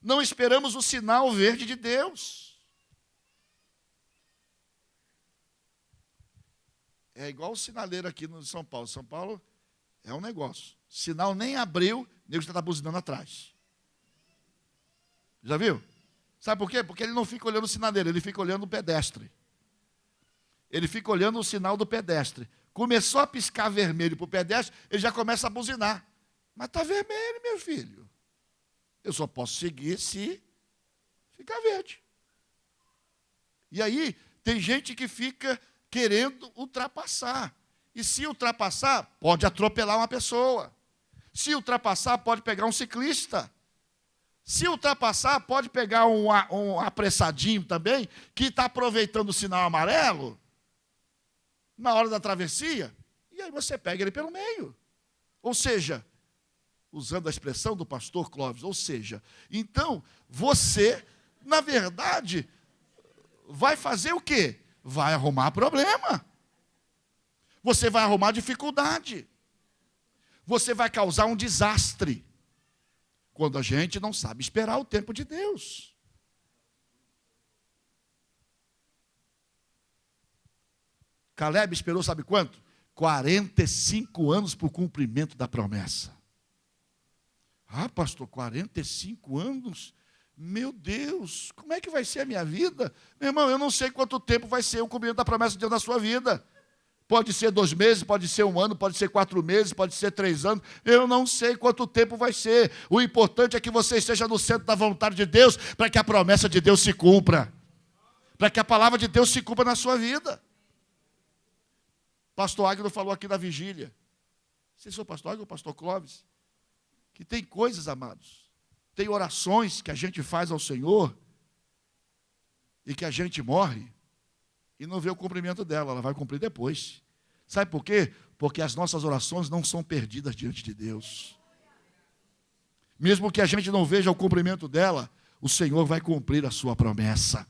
Não esperamos o sinal verde de Deus. É igual o sinaleiro aqui no São Paulo. São Paulo é um negócio. Sinal nem abriu, o nego já está buzinando atrás. Já viu? Sabe por quê? Porque ele não fica olhando o sinaleiro, ele fica olhando o pedestre. Ele fica olhando o sinal do pedestre. Começou a piscar vermelho para o pedestre, ele já começa a buzinar. Mas está vermelho, meu filho. Eu só posso seguir se ficar verde. E aí, tem gente que fica querendo ultrapassar. E se ultrapassar, pode atropelar uma pessoa. Se ultrapassar, pode pegar um ciclista. Se ultrapassar, pode pegar um apressadinho também, que está aproveitando o sinal amarelo, na hora da travessia, e aí você pega ele pelo meio. Ou seja, usando a expressão do pastor Clóvis, ou seja, então, você, na verdade, vai fazer o quê? Vai arrumar problema. Você vai arrumar dificuldade. Você vai causar um desastre. Quando a gente não sabe esperar o tempo de Deus. Caleb esperou, sabe quanto? 45 anos para o cumprimento da promessa. Ah, pastor, 45 anos? Meu Deus, como é que vai ser a minha vida? Meu irmão, eu não sei quanto tempo vai ser o cumprimento da promessa de Deus na sua vida. Pode ser 2 meses, pode ser 1 ano, pode ser 4 meses, pode ser 3 anos. Eu não sei quanto tempo vai ser. O importante é que você esteja no centro da vontade de Deus, para que a promessa de Deus se cumpra. Para que a palavra de Deus se cumpra na sua vida. Pastor Águido falou aqui na vigília. Vocês são o pastor Águido ou o pastor Clóvis? Que tem coisas, amados. Tem orações que a gente faz ao Senhor e que a gente morre e não vê o cumprimento dela, ela vai cumprir depois. Sabe por quê? Porque as nossas orações não são perdidas diante de Deus. Mesmo que a gente não veja o cumprimento dela, o Senhor vai cumprir a sua promessa.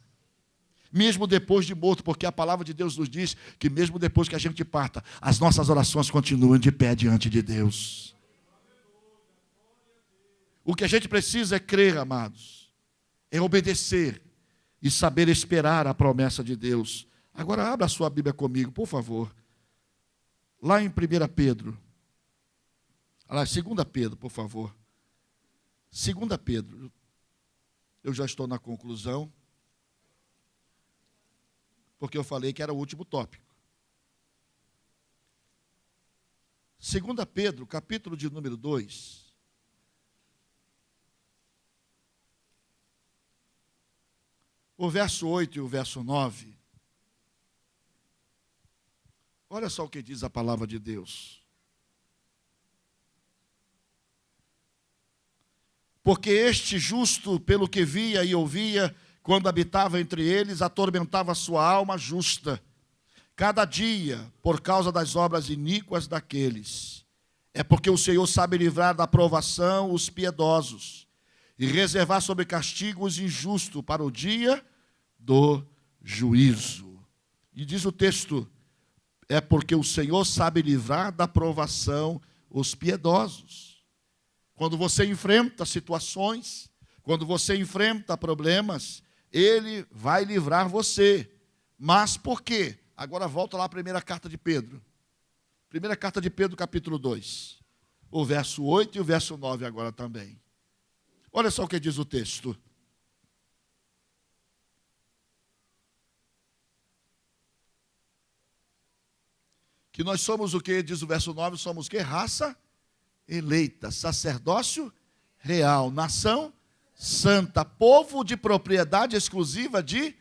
Mesmo depois de morto, porque a palavra de Deus nos diz que mesmo depois que a gente parta, as nossas orações continuam de pé diante de Deus. O que a gente precisa é crer, amados, é obedecer e saber esperar a promessa de Deus. Agora abra a sua Bíblia comigo, por favor. Lá em 1 Pedro. 2 Pedro, por favor. 2 Pedro. Eu já estou na conclusão. Porque eu falei que era o último tópico. 2 Pedro, capítulo de número 2. O verso 8 e o verso 9. Olha só o que diz a palavra de Deus. Porque este justo, pelo que via e ouvia, quando habitava entre eles, atormentava a sua alma justa, cada dia, por causa das obras iníquas daqueles. É porque o Senhor sabe livrar da provação os piedosos, e reservar sob castigo os injustos para o dia do juízo. E diz o texto, é porque o Senhor sabe livrar da provação os piedosos. Quando você enfrenta situações, quando você enfrenta problemas, Ele vai livrar você. Mas por quê? Agora volta lá à primeira carta de Pedro. Primeira carta de Pedro, capítulo 2. O verso 8 e o verso 9 agora também. Olha só o que diz o texto. Que nós somos o que? Diz o verso 9, somos o que? Raça eleita, sacerdócio real, nação santa, povo de propriedade exclusiva de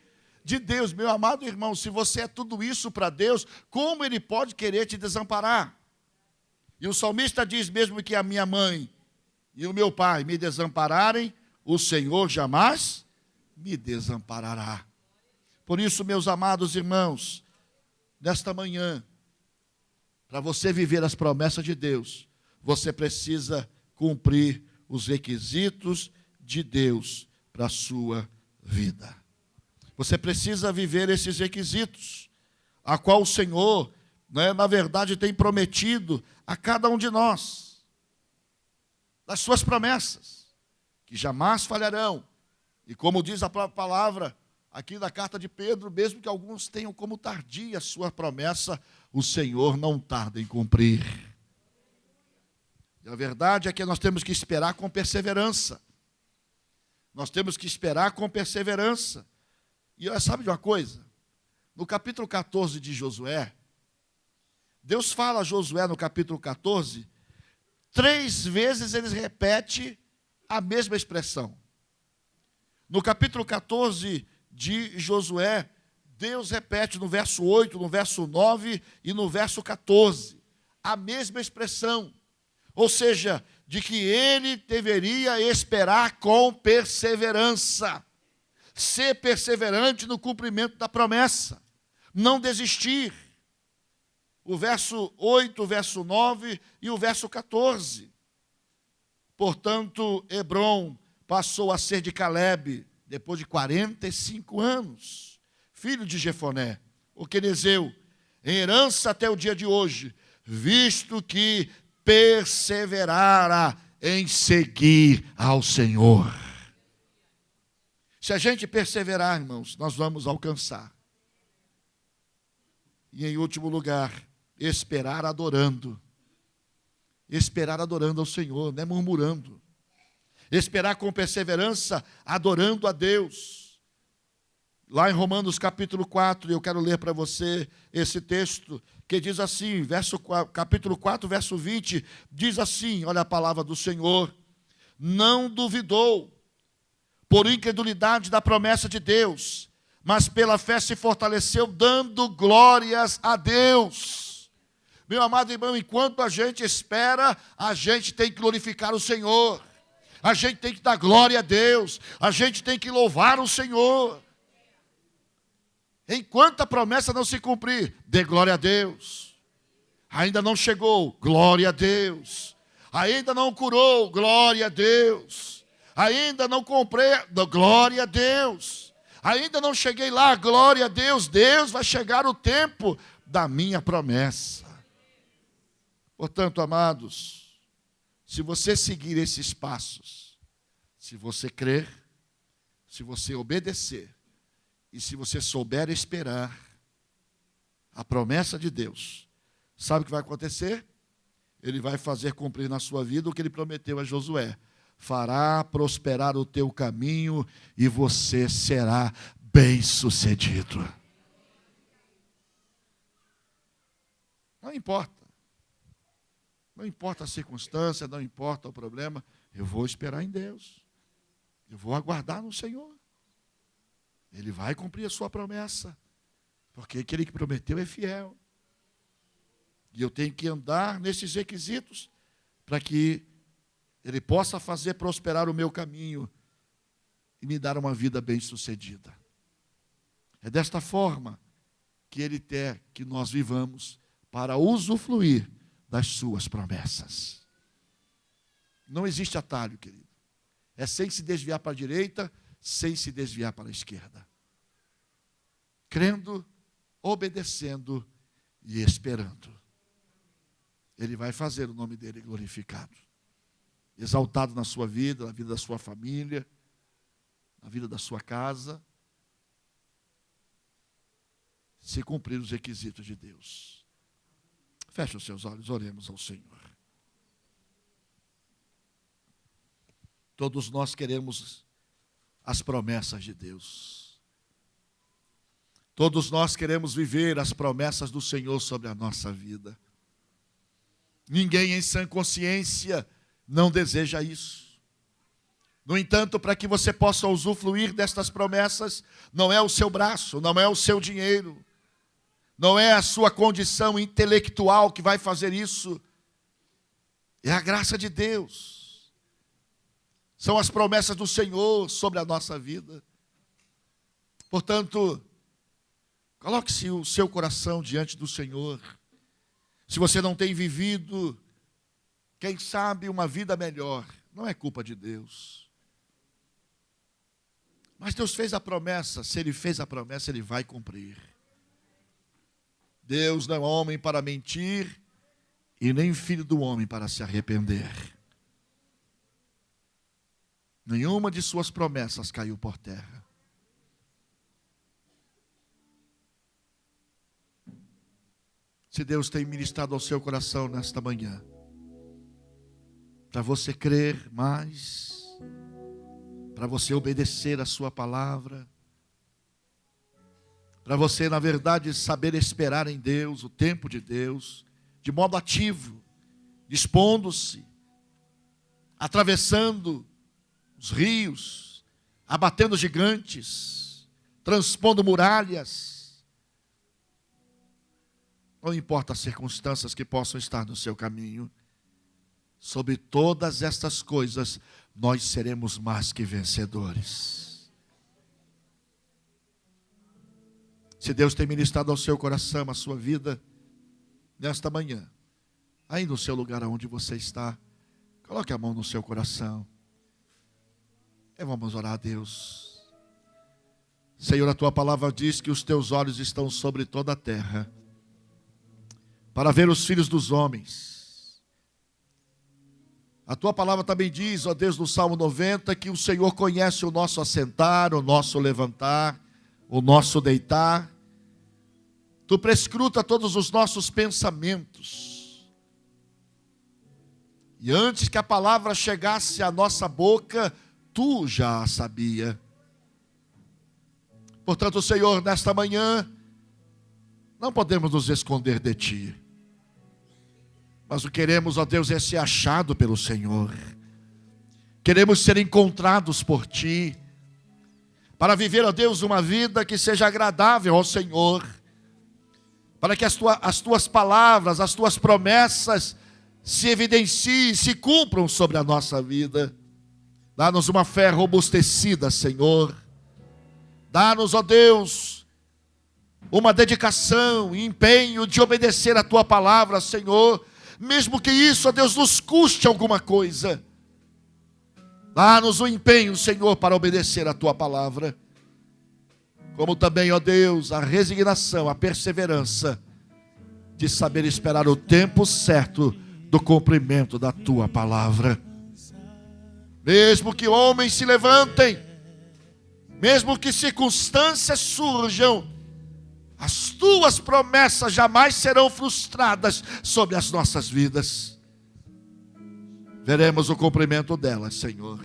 Deus. Meu amado irmão, se você é tudo isso para Deus, como Ele pode querer te desamparar? E o salmista diz mesmo que a minha mãe e o meu pai me desampararem, o Senhor jamais me desamparará. Por isso, meus amados irmãos, nesta manhã, para você viver as promessas de Deus, você precisa cumprir os requisitos de Deus para a sua vida. Você precisa viver esses requisitos, a qual o Senhor, na verdade, tem prometido a cada um de nós, das suas promessas, que jamais falharão. E como diz a própria palavra, aqui na carta de Pedro, mesmo que alguns tenham como tardia a sua promessa, o Senhor não tarda em cumprir. E a verdade é que nós temos que esperar com perseverança. Nós temos que esperar com perseverança. E sabe de uma coisa? No capítulo 14 de Josué, Deus fala a Josué no capítulo 14, 3 vezes ele repete a mesma expressão. No capítulo 14 de Josué, Deus repete no verso 8, no verso 9 e no verso 14, a mesma expressão. Ou seja, de que ele deveria esperar com perseverança, ser perseverante no cumprimento da promessa, não desistir. O verso 8, o verso 9 e o verso 14. Portanto, Hebrom passou a ser de Calebe, depois de 45 anos, filho de Jefoné, o quenezeu, em herança até o dia de hoje, visto que perseverara em seguir ao Senhor. Se a gente perseverar, irmãos, nós vamos alcançar. E em último lugar, esperar adorando. Esperar adorando ao Senhor, não é murmurando. Esperar com perseverança, adorando a Deus. Lá em Romanos capítulo 4, eu quero ler para você esse texto, que diz assim, capítulo 4, verso 20, diz assim, olha a palavra do Senhor: não duvidou, por incredulidade da promessa de Deus, mas pela fé se fortaleceu, dando glórias a Deus. Meu amado irmão, enquanto a gente espera, a gente tem que glorificar o Senhor. A gente tem que dar glória a Deus. A gente tem que louvar o Senhor. Enquanto a promessa não se cumprir, dê glória a Deus. Ainda não chegou, glória a Deus. Ainda não curou, glória a Deus. Ainda não comprei, glória a Deus. Ainda não cheguei lá, glória a Deus. Deus vai chegar o tempo da minha promessa. Portanto, amados, se você seguir esses passos, se você crer, se você obedecer, e se você souber esperar a promessa de Deus, sabe o que vai acontecer? Ele vai fazer cumprir na sua vida o que ele prometeu a Josué. Fará prosperar o teu caminho e você será bem-sucedido. Não importa. Não importa a circunstância, não importa o problema, eu vou esperar em Deus. Eu vou aguardar no Senhor. Ele vai cumprir a sua promessa, porque aquele que prometeu é fiel. E eu tenho que andar nesses requisitos para que Ele possa fazer prosperar o meu caminho e me dar uma vida bem-sucedida. É desta forma que Ele quer que nós vivamos para usufruir das suas promessas. Não existe atalho, querido. É sem se desviar para a direita, sem se desviar para a esquerda. Crendo, obedecendo e esperando. Ele vai fazer o nome dele glorificado. Exaltado na sua vida, na vida da sua família, na vida da sua casa. Se cumprir os requisitos de Deus. Feche os seus olhos, oremos ao Senhor. Todos nós queremos as promessas de Deus. Todos nós queremos viver as promessas do Senhor sobre a nossa vida. Ninguém em sã consciência não deseja isso. No entanto, para que você possa usufruir destas promessas, não é o seu braço, não é o seu dinheiro, não é a sua condição intelectual que vai fazer isso. É a graça de Deus. São as promessas do Senhor sobre a nossa vida. Portanto, coloque-se o seu coração diante do Senhor. Se você não tem vivido, quem sabe, uma vida melhor, não é culpa de Deus. Mas Deus fez a promessa. Se Ele fez a promessa, Ele vai cumprir. Deus não é homem para mentir, e nem filho do homem para se arrepender. Nenhuma de suas promessas caiu por terra. Se Deus tem ministrado ao seu coração nesta manhã, para você crer mais, para você obedecer a sua palavra, para você, na verdade, saber esperar em Deus, o tempo de Deus, de modo ativo, dispondo-se, atravessando os rios, abatendo gigantes, transpondo muralhas. Não importa as circunstâncias que possam estar no seu caminho, sobre todas estas coisas, nós seremos mais que vencedores. Se Deus tem ministrado ao seu coração, à sua vida, nesta manhã, aí no seu lugar onde você está, coloque a mão no seu coração. E vamos orar a Deus. Senhor, a tua palavra diz que os teus olhos estão sobre toda a terra, para ver os filhos dos homens. A tua palavra também diz, ó Deus, no Salmo 90, que o Senhor conhece o nosso assentar, o nosso levantar, o nosso deitar. Tu prescruta todos os nossos pensamentos. E antes que a palavra chegasse à nossa boca, Tu já a sabia. Portanto, Senhor, nesta manhã, não podemos nos esconder de Ti. Mas o que queremos, ó Deus, é ser achado pelo Senhor. Queremos ser encontrados por Ti, para viver, ó Deus, uma vida que seja agradável ao Senhor, para que as Tuas palavras, as Tuas promessas se evidenciem, se cumpram sobre a nossa vida. Dá-nos uma fé robustecida, Senhor. Dá-nos, ó Deus, uma dedicação e empenho de obedecer a Tua palavra, Senhor, mesmo que isso, ó Deus, nos custe alguma coisa. Dá-nos o empenho, Senhor, para obedecer a Tua palavra. Como também, ó Deus, a resignação, a perseverança de saber esperar o tempo certo do cumprimento da Tua palavra. Mesmo que homens se levantem, mesmo que circunstâncias surjam, as Tuas promessas jamais serão frustradas sobre as nossas vidas. Veremos o cumprimento delas, Senhor,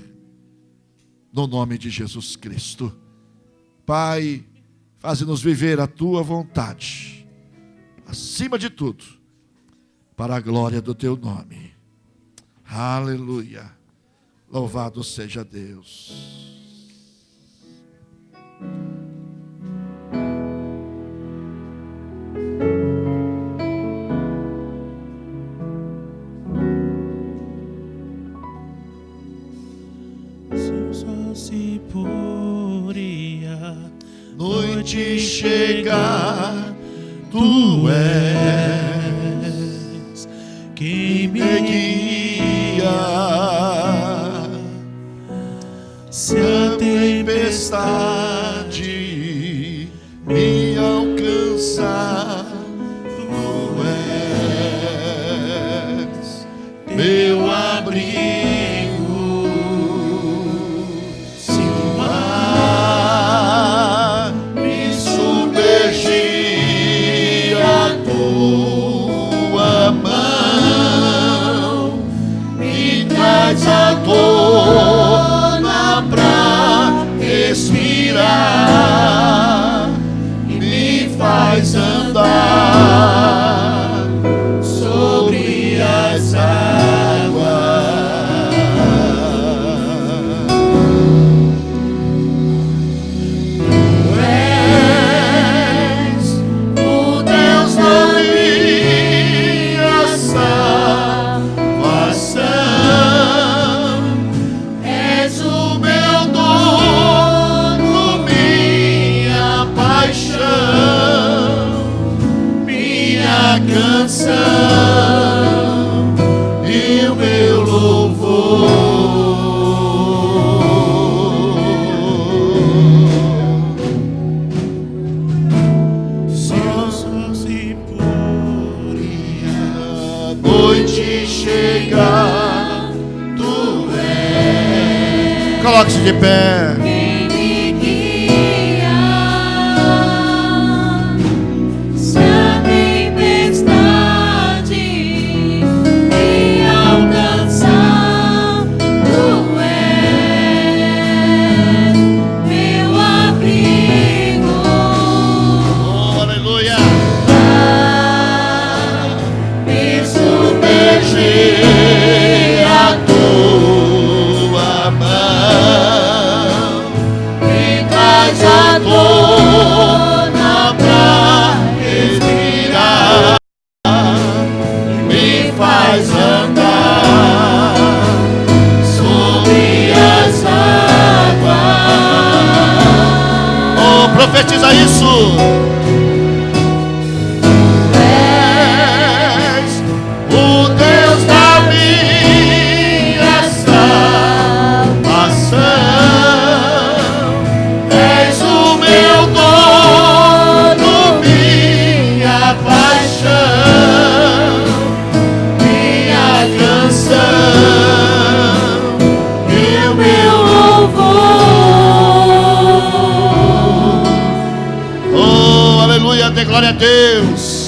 no nome de Jesus Cristo. Pai, faze-nos viver a Tua vontade, acima de tudo, para a glória do Teu nome. Aleluia. Louvado seja Deus. Só se poria Noite chegar, Tu és quem me guia. Se a tempestade me alcançar, Tu és meu abrigo. Se o mar me submergir, a Tua mão me traz à tona pra respirar e me faz andar sobre as águas. Tu és o Deus da minha salvação, és Santos e pura, noite chegar, tu és. Coloque-se de pé. Quem me guia, se a tempestade me alcançar, tu és meu abrigo. Oh, aleluia. Me submergir a tua mão, me traz à tona pra respirar, me faz andar sobre as águas. Oh, profetiza isso. És o Deus da minha salvação, és o meu dono, minha paixão, minha canção e o meu louvor. Oh, aleluia. Dê glória a Deus.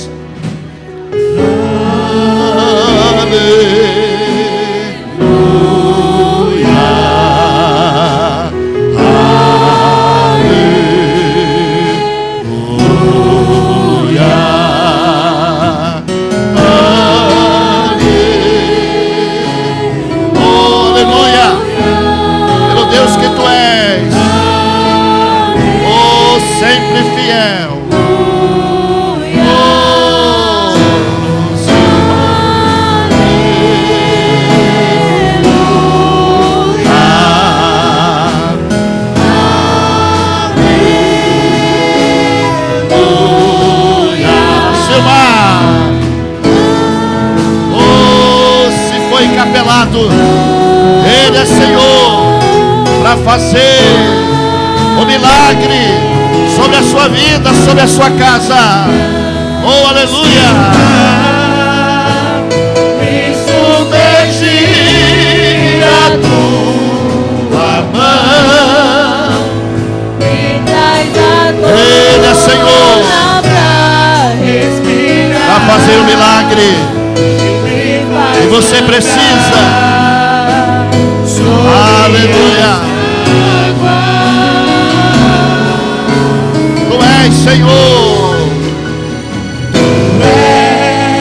Aleluia. Pelo Deus que tu és. Oh, sempre fiel. Encapelado, Ele é Senhor para fazer o milagre sobre a sua vida, sobre a sua casa. Oh, aleluia. Me submergir a tua mão, me traz a Ele é Senhor pra respirar, para fazer o milagre. E você precisa. Aleluia. Tu és Senhor.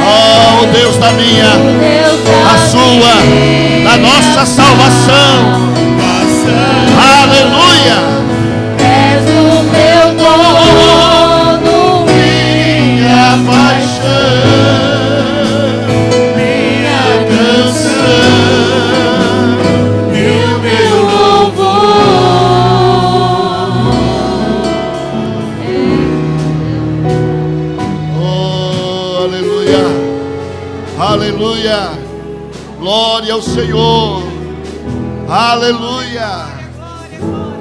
Oh, o Deus da minha, da sua, da nossa salvação. Aleluia. És o meu dono, minha paixão, aleluia, glória ao Senhor, aleluia,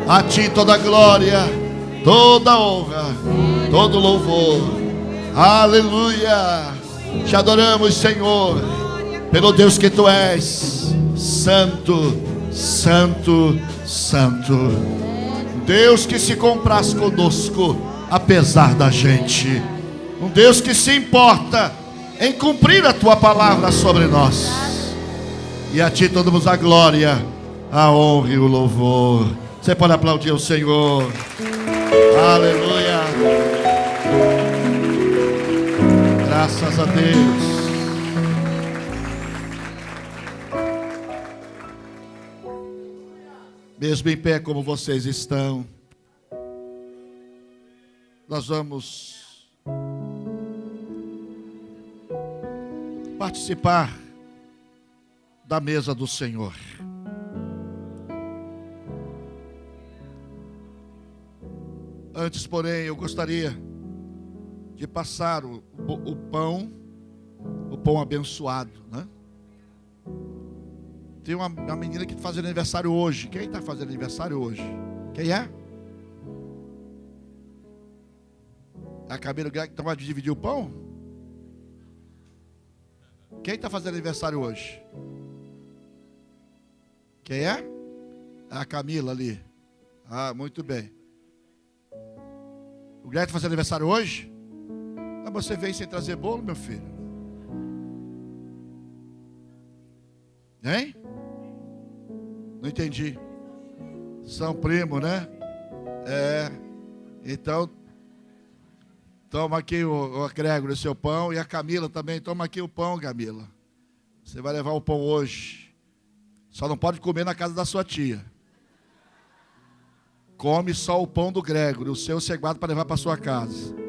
a Ti toda glória, toda honra, todo louvor, aleluia, te adoramos, Senhor, pelo Deus que Tu és, santo, santo, santo, Deus que se compraz conosco, apesar da gente, um Deus que se importa em cumprir a Tua palavra sobre nós. E a Ti toda a glória, a honra e o louvor. Você pode aplaudir o Senhor. Aleluia. Graças a Deus. Mesmo em pé como vocês estão, nós vamos participar da mesa do Senhor. Antes, porém, eu gostaria de passar o pão abençoado, né? Tem uma menina que está fazendo aniversário hoje. Quem está fazendo aniversário hoje? Quem é? A Camila que estava de dividir o pão? Quem está fazendo aniversário hoje? Quem é? A Camila ali. Ah, muito bem. O Guilherme está fazendo aniversário hoje? Mas você veio sem trazer bolo, meu filho? Hein? Não entendi. São primo, né? É. Então, toma aqui o Gregório, o seu pão. E a Camila também. Toma aqui o pão, Camila. Você vai levar o pão hoje. Só não pode comer na casa da sua tia. Come só o pão do Gregório. O seu você guarda para levar para sua casa.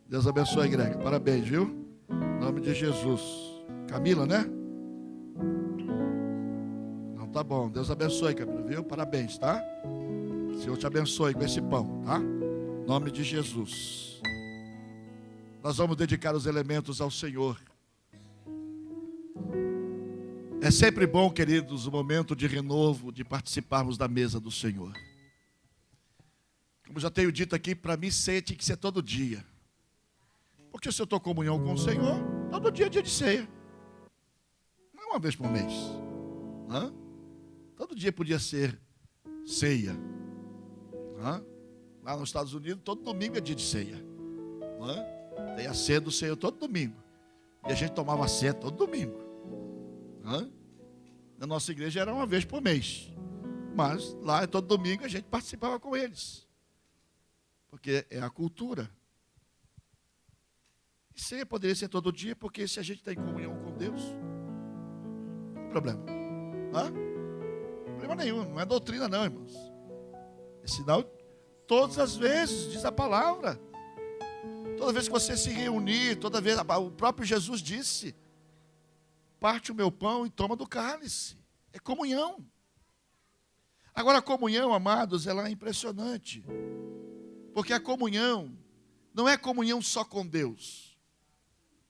Deus abençoe, Gregório. Parabéns, viu? Em nome de Jesus. Camila, né? Não, tá bom. Deus abençoe, Camila, viu? Parabéns, tá? O Senhor te abençoe com esse pão, tá? Em nome de Jesus. Nós vamos dedicar os elementos ao Senhor. É sempre bom, queridos, o momento de renovo, de participarmos da mesa do Senhor. Como já tenho dito aqui, para mim, ceia tem que ser todo dia. Porque se eu estou em comunhão com o Senhor, todo dia é dia de ceia. Não é uma vez por mês. Hã? Todo dia podia ser ceia. Hã? Lá nos Estados Unidos, todo domingo é dia de ceia. Hã? Tem a ceia do Senhor todo domingo. E a gente tomava a ceia todo domingo. Hã? Na nossa igreja era uma vez por mês. Mas lá todo domingo a gente participava com eles. Porque é a cultura. E ceia poderia ser todo dia, porque se a gente está em comunhão com Deus, não tem problema. Hã? Problema nenhum, não é doutrina não, irmãos. É sinal todas as vezes, diz a palavra. Toda vez que você se reunir, toda vez, o próprio Jesus disse: parte o meu pão e toma do cálice. É comunhão. Agora a comunhão, amados, ela é impressionante. Porque a comunhão não é comunhão só com Deus.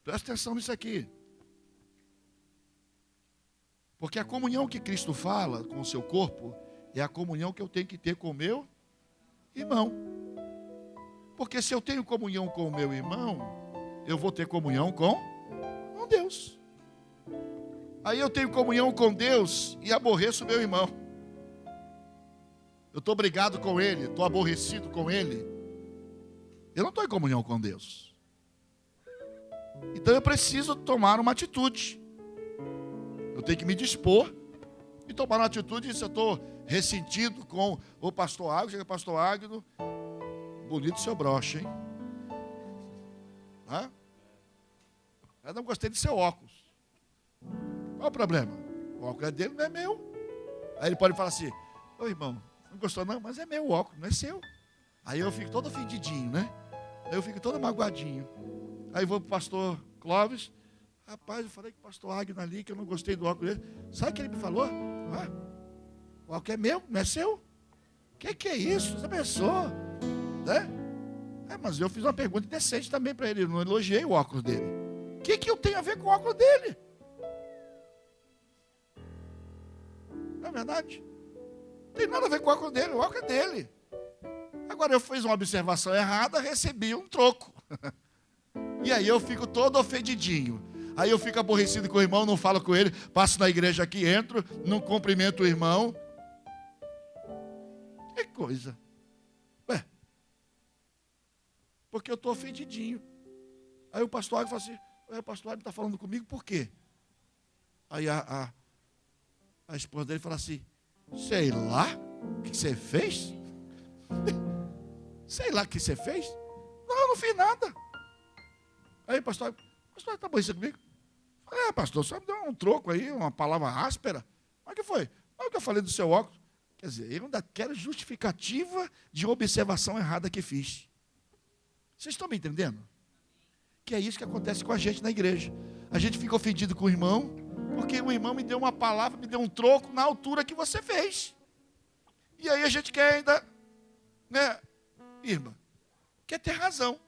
Presta atenção nisso aqui. Porque a comunhão que Cristo fala com o seu corpo é a comunhão que eu tenho que ter com o meu irmão. Porque se eu tenho comunhão com o meu irmão, eu vou ter comunhão com Deus. Aí eu tenho comunhão com Deus e aborreço o meu irmão. Eu estou brigado com ele, estou aborrecido com ele. Eu não estou em comunhão com Deus. Então eu preciso tomar uma atitude. Eu tenho que me dispor e tomar uma atitude. Se eu estou ressentido com o pastor Águido, chega o pastor Águido, bonito seu broche, hein? Hã? Eu não gostei do seu óculos. Qual o problema? O óculos é dele, não é meu. Aí ele pode falar assim: ô irmão, não gostou não? Mas é meu o óculos, não é seu. Aí eu fico todo ofendidinho, né? Aí eu fico todo magoadinho. Aí vou para o pastor Clóvis: rapaz, eu falei com o pastor Águido ali que eu não gostei do óculos dele. Sabe o que ele me falou? O óculos é meu, não é seu? O que é isso? Essa pessoa, né? Mas eu fiz uma pergunta indecente também para ele. Eu não elogiei o óculos dele. O que eu tenho a ver com o óculos dele? Não é verdade? Não tem nada a ver com o óculos dele. O óculos é dele. Agora eu fiz uma observação errada, recebi um troco. E aí eu fico todo ofendidinho. Aí eu fico aborrecido com o irmão, não falo com ele, passo na igreja aqui, entro, não cumprimento o irmão. Que coisa. Ué, porque eu estou ofendidinho. Aí o pastor Águido fala assim: o pastor Águido está falando comigo por quê? Aí a esposa dele fala assim: sei lá, o que você fez? Sei lá o que você fez? Não, eu não fiz nada. Aí o pastor está aborrecido comigo? Falei: pastor, só me deu um troco aí, uma palavra áspera. Mas o que foi? Mas o que eu falei do seu óculos? Quer dizer, eu ainda quero justificativa de observação errada que fiz. Vocês estão me entendendo? Que é isso que acontece com a gente na igreja. A gente fica ofendido com o irmão, porque o irmão me deu uma palavra, me deu um troco na altura que você fez. E aí a gente quer ainda, né? Irmã, quer ter razão.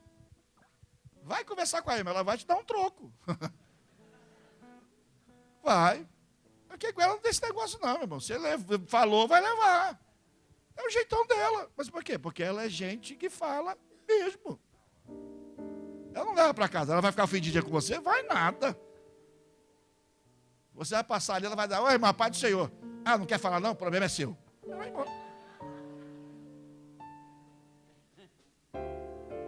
Vai conversar com a Ema, ela vai te dar um troco. Vai. Porque com ela não tem esse negócio não, meu irmão. Se ele falou, vai levar. É o jeitão dela. Mas por quê? Porque ela é gente que fala mesmo. Ela não leva para casa. Ela vai ficar ofendida com você? Vai nada. Você vai passar ali, ela vai dar, oi, irmã, paz do Senhor. Ah, não quer falar não? O problema é seu. Ela vai embora.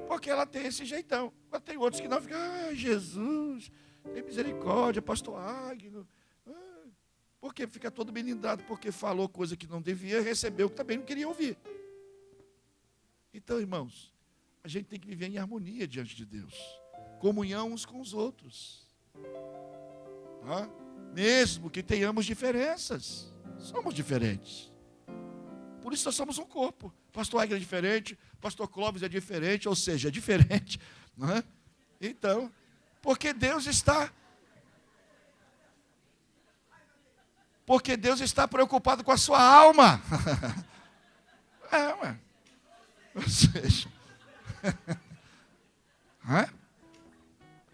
Porque ela tem esse jeitão. Mas tem outros que não ficam, ah, Jesus, tem misericórdia, pastor Águino. Porque fica todo melindrado, porque falou coisa que não devia, recebeu que também não queria ouvir. Então, irmãos, a gente tem que viver em harmonia diante de Deus. Comunhão uns com os outros. Mesmo que tenhamos diferenças. Somos diferentes. Por isso nós somos um corpo. Pastor Águia é diferente, pastor Clóvis é diferente, ou seja, é diferente. Não é? Então, porque Deus está preocupado com a sua alma. Ué. Ou seja,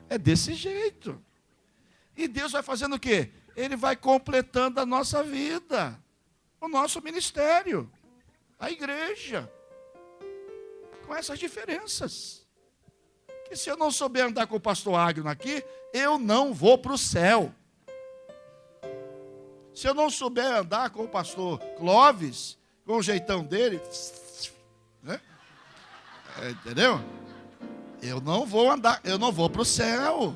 é desse jeito. E Deus vai fazendo o quê? Ele vai completando a nossa vida, o nosso ministério, a igreja, com essas diferenças. Que se eu não souber andar com o pastor Águino aqui, eu não vou para o céu. Se eu não souber andar com o pastor Clóvis, com o jeitão dele, né? Entendeu? Eu não vou andar, eu não vou para o céu.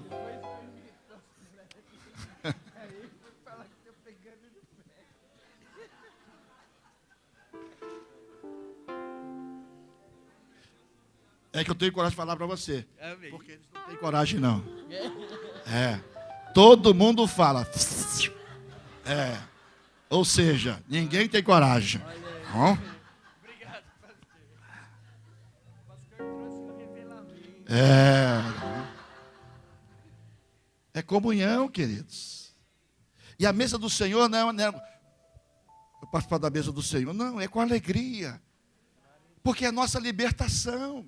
É que eu tenho coragem de falar para você. Porque eles não têm coragem, não. Todo mundo fala. Ou seja, ninguém tem coragem. Obrigado, pastor. O pastor trouxe um revelamento. É comunhão, queridos. E a mesa do Senhor não é eu participar da mesa do Senhor. Não, é com alegria. Porque é nossa libertação.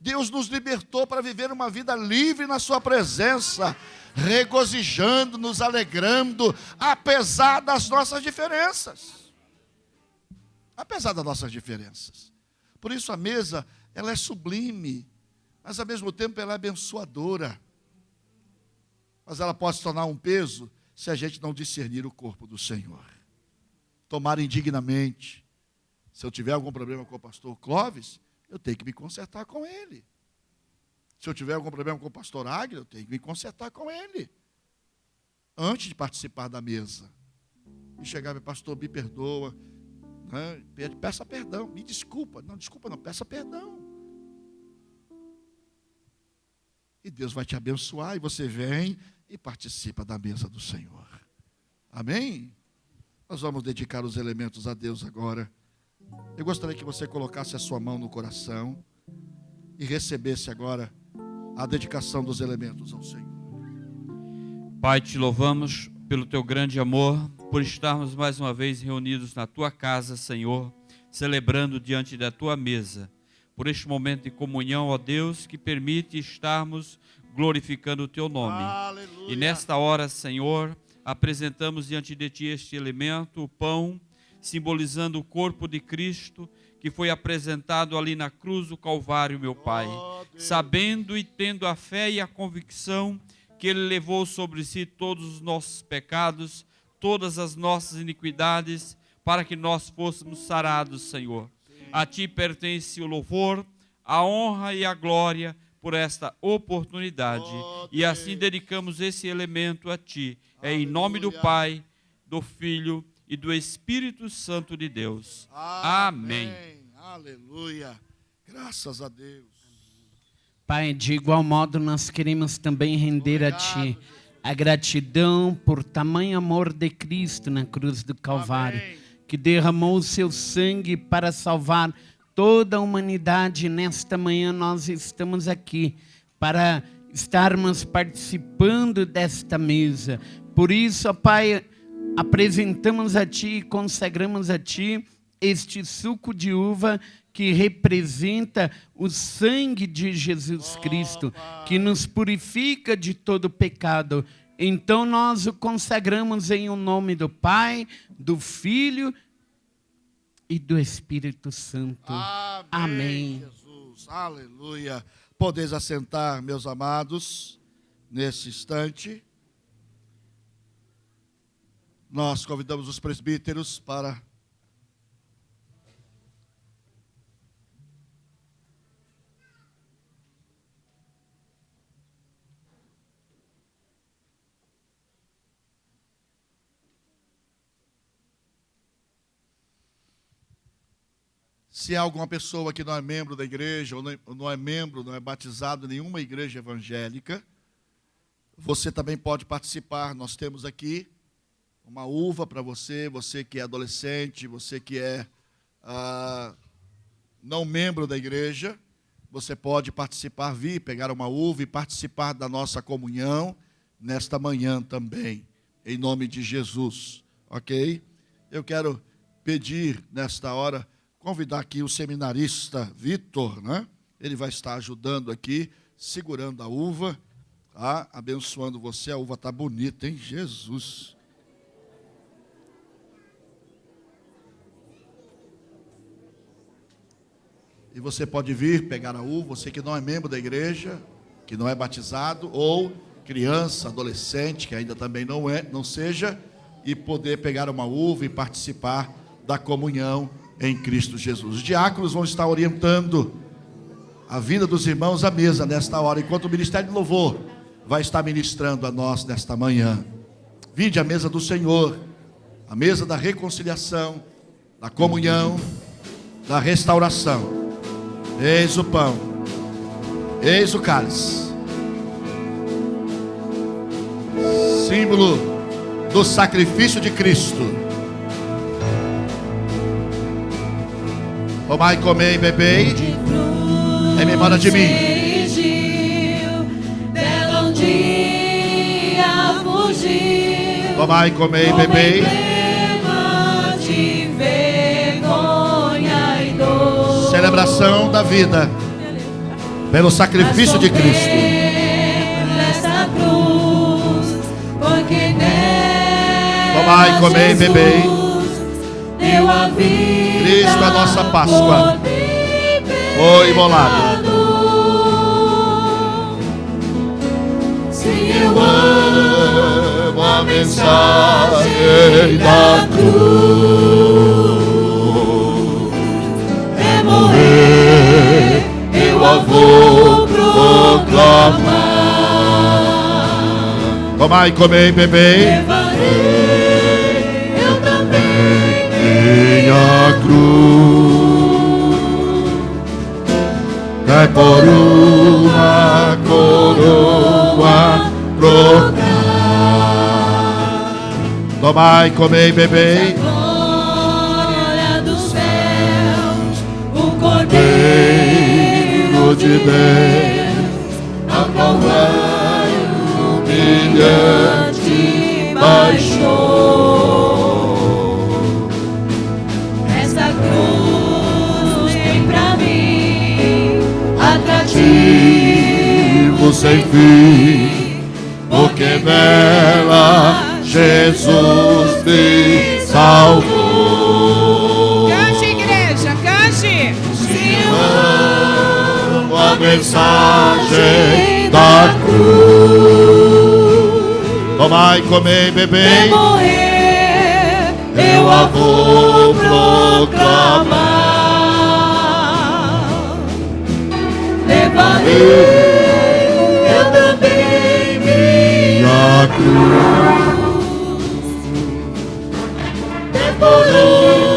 Deus nos libertou para viver uma vida livre na sua presença, regozijando, nos alegrando, apesar das nossas diferenças. Apesar das nossas diferenças. Por isso a mesa, ela é sublime, mas ao mesmo tempo ela é abençoadora. Mas ela pode se tornar um peso se a gente não discernir o corpo do Senhor. Tomar indignamente. Se eu tiver algum problema com o pastor Clóvis, eu tenho que me consertar com ele. Se eu tiver algum problema com o pastor Águia, eu tenho que me consertar com ele. Antes de participar da mesa. E chegar e pastor, me perdoa. Né? Peça perdão, me desculpa. Não, desculpa não, peça perdão. E Deus vai te abençoar e você vem e participa da mesa do Senhor. Amém? Nós vamos dedicar os elementos a Deus agora. Eu gostaria que você colocasse a sua mão no coração e recebesse agora a dedicação dos elementos ao Senhor. Pai, te louvamos pelo teu grande amor, por estarmos mais uma vez reunidos na tua casa, Senhor, celebrando diante da tua mesa, por este momento de comunhão, ó Deus, que permite estarmos glorificando o teu nome. Aleluia. E nesta hora, Senhor, apresentamos diante de ti este elemento, o pão, simbolizando o corpo de Cristo, que foi apresentado ali na cruz do Calvário, meu Pai, sabendo e tendo a fé e a convicção que Ele levou sobre si todos os nossos pecados, todas as nossas iniquidades, para que nós fôssemos sarados, Senhor. A Ti pertence o louvor, a honra e a glória por esta oportunidade. E assim dedicamos esse elemento a Ti. É em nome do Pai, do Filho e do Espírito Santo de Deus. Amém. Aleluia. Graças a Deus. Pai, de igual modo nós queremos também render a Ti a gratidão por tamanho amor de Cristo na cruz do Calvário, que derramou o seu sangue para salvar toda a humanidade. Nesta manhã nós estamos aqui para estarmos participando desta mesa. Por isso, ó Pai, apresentamos a Ti e consagramos a Ti este suco de uva que representa o sangue de Jesus Cristo, que nos purifica de todo pecado. Então nós o consagramos em nome do Pai, do Filho e do Espírito Santo. Amém. Jesus, aleluia. Podeis assentar, meus amados, nesse instante. Nós convidamos os presbíteros para se há alguma pessoa que não é membro da igreja, ou não é membro, não é batizado em nenhuma igreja evangélica, você também pode participar. Nós temos aqui uma uva para você, você que é adolescente, você que é não membro da igreja, você pode participar, vir, pegar uma uva e participar da nossa comunhão nesta manhã também, em nome de Jesus, ok? Eu quero pedir nesta hora, convidar aqui o seminarista Vitor, né? Ele vai estar ajudando aqui, segurando a uva, tá? Abençoando você. A uva está bonita, hein? Jesus. E você pode vir pegar a uva, você que não é membro da igreja, que não é batizado, ou criança, adolescente, que ainda também não seja, e poder pegar uma uva e participar da comunhão em Cristo Jesus. Os diáconos vão estar orientando a vida dos irmãos à mesa nesta hora, enquanto o Ministério de Louvor vai estar ministrando a nós nesta manhã. Vinde à mesa do Senhor, a mesa da reconciliação, da comunhão, da restauração. Eis o pão, eis o cálice, símbolo do sacrifício de Cristo. Tomai, comei e bebei em memória de mim. Tomai, comei e bebei. Celebração da vida pelo sacrifício de Cristo. Tomai, comei e bebei. Cristo, a nossa Páscoa, foi imolado. Sim, eu amo a mensagem da cruz. É morrer, eu a vou proclamar. Tomai, comei e bebei. A cruz é por uma coroa trocar. Tomai, comei e bebei. Glória dos céus, o Cordeiro de Deus, ao Calvário humilhante baixou. Atrativo sem fim, porque nela Jesus me salvou. Cante, igreja, cante. Amo a mensagem da cruz. Tomai, comei, bebei. Morrer, eu a vou proclamar. Eu também minha cruz, é por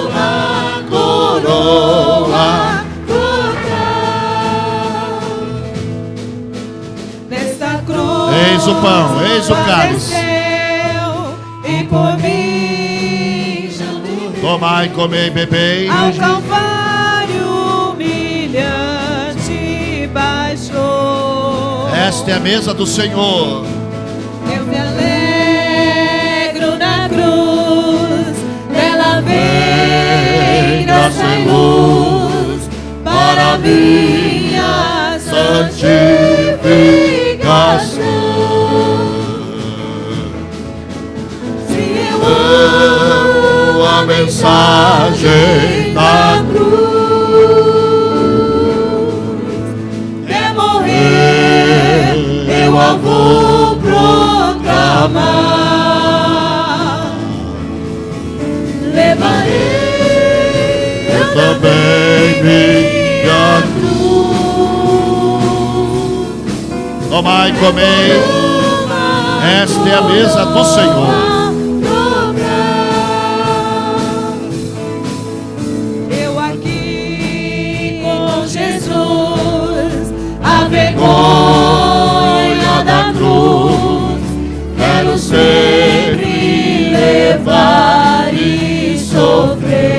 uma coroa trocar. Nesta cruz, eis o pão, eis o cálice. E por mim já morreu. Tomai, comei, bebei. Ao Calvário humilhante baixou. Esta é a mesa do Senhor. Eu me alegro na cruz, dela vem graça e luz, para minha santificação. Se eu Amo a mensagem da cruz, é morrer, eu a vou proclamar. Levarei eu também minha cruz. Tomai e comei, esta é a mesa do Senhor. Eu aqui com Jesus, a vergonha da cruz, quero sempre levar e sofrer.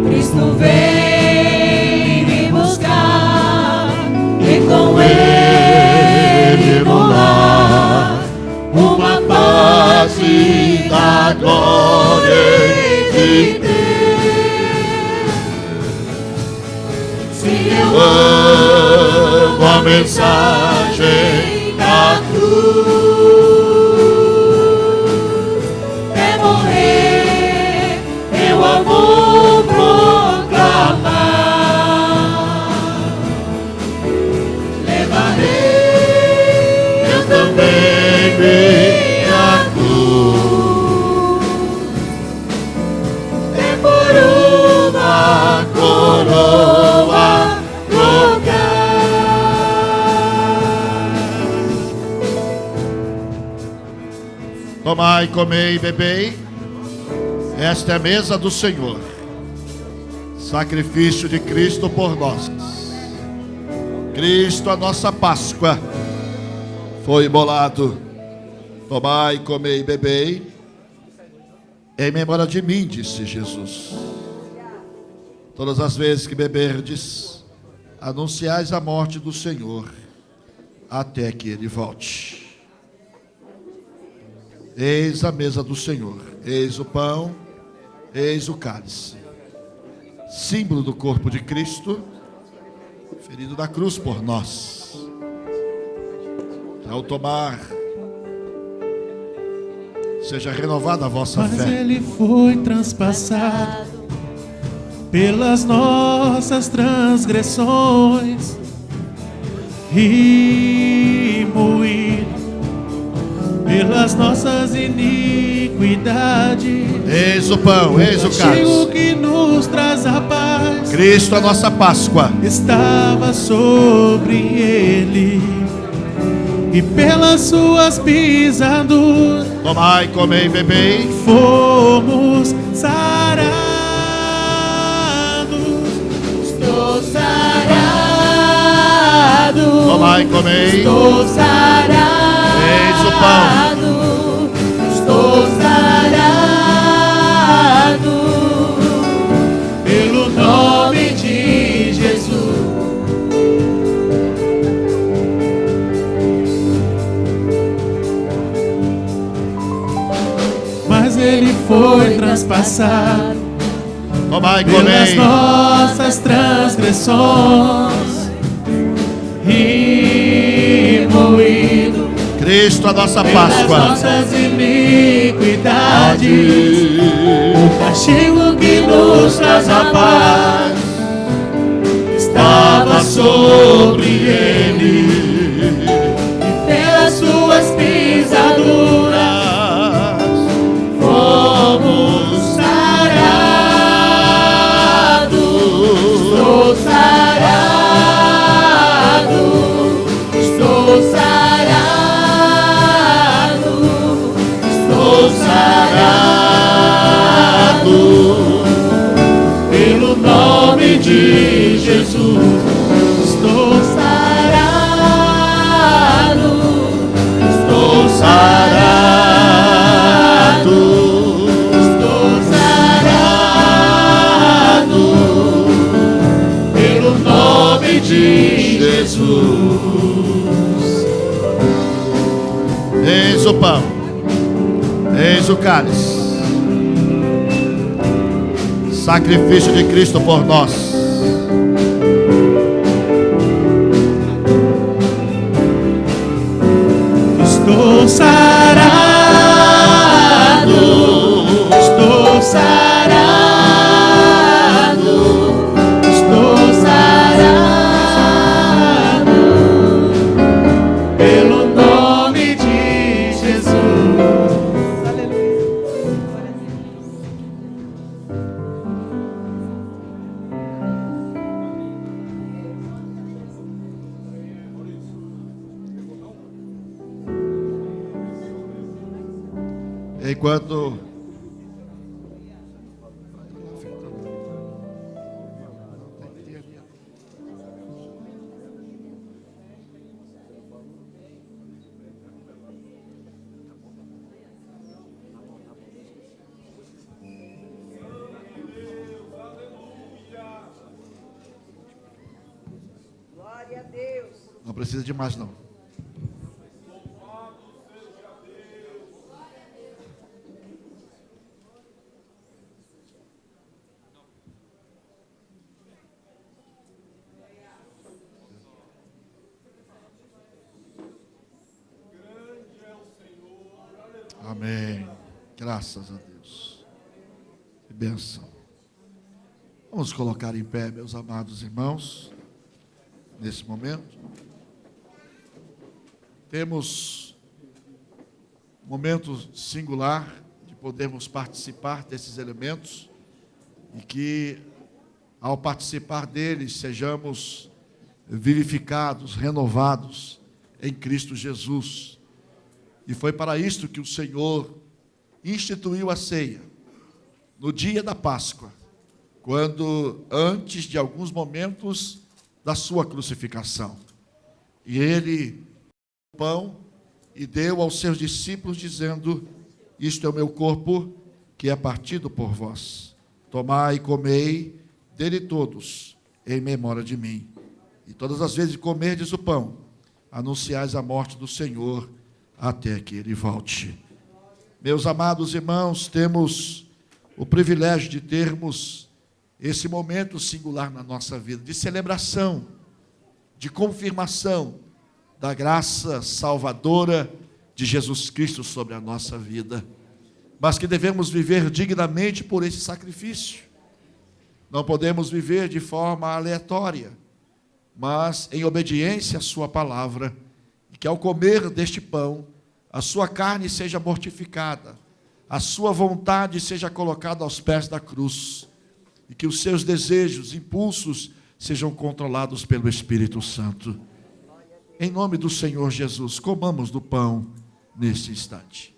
Cristo vem me buscar e com Ele no lar uma paz e Da glória de Deus. Se eu Amo a mensagem da cruz, é morrer, eu a vou proclamar. Levarei eu também minha cruz. é por uma Coroa Tomai, comei e bebei, esta é a mesa do Senhor, sacrifício de Cristo por nós. Cristo, a nossa Páscoa, foi imolado. Tomai, comei e bebei, em memória de mim, disse Jesus. Todas as vezes que beberdes, anunciais a morte do Senhor, até que Ele volte. Eis a mesa do Senhor, eis o pão, eis o cálice, símbolo do corpo de Cristo, ferido na cruz por nós. Ao tomar, seja renovada a vossa Mas fé. Ele foi transpassado pelas nossas transgressões e moído pelas nossas iniquidades. Eis o pão, eis o Castigo cálice. que nos traz a paz Cristo, a nossa Páscoa, estava sobre ele, e pelas suas pisaduras tomai, comei e bebei, fomos sarados. Estou sarado, tomai, comei, estou sarado, eis o pão, estou sarado, Pelo nome de Jesus. Mas ele foi transpassado tomai, pelas comei, nossas transgressões e moído Cristo, a nossa pelas Páscoa, nossas iniquidades. O castigo que nos traz a paz estava sobre ele, e pelas suas pisaduras fomos sarados. estou sarado, estou sarado, estou sarado, Pelo nome de Jesus, estou sarado, estou sarado, estou sarado, pelo nome de Jesus. eis o pão, eis o cálice, Sacrifício de Cristo por nós. Estou sarado, estou sarado, estou sarado, pelo nome de Jesus. Enquanto Glória a Deus. não precisa de mais não. Amém. Graças a Deus. Que bênção. Vamos colocar em pé, meus amados irmãos, nesse momento. Temos um momento singular de podermos participar desses elementos e que, ao participar deles, sejamos vivificados, renovados em Cristo Jesus. E foi para isto que o Senhor instituiu a ceia, no dia da Páscoa, quando, antes de alguns momentos da sua crucificação. E ele tomou o pão e deu aos seus discípulos, dizendo: isto é o meu corpo, que é partido por vós. Tomai e comei dele todos, em memória de mim. E todas as vezes que comerdes o pão, anunciais a morte do Senhor, até que ele volte. Meus amados irmãos, temos o privilégio de termos esse momento singular na nossa vida, de celebração, de confirmação da graça salvadora de Jesus Cristo sobre a nossa vida, mas que devemos viver dignamente por esse sacrifício. Não podemos viver de forma aleatória, mas em obediência à sua palavra, e que ao comer deste pão, a sua carne seja mortificada, a sua vontade seja colocada aos pés da cruz, e que os seus desejos, impulsos, sejam controlados pelo Espírito Santo. Em nome do Senhor Jesus, comamos do pão nesse instante.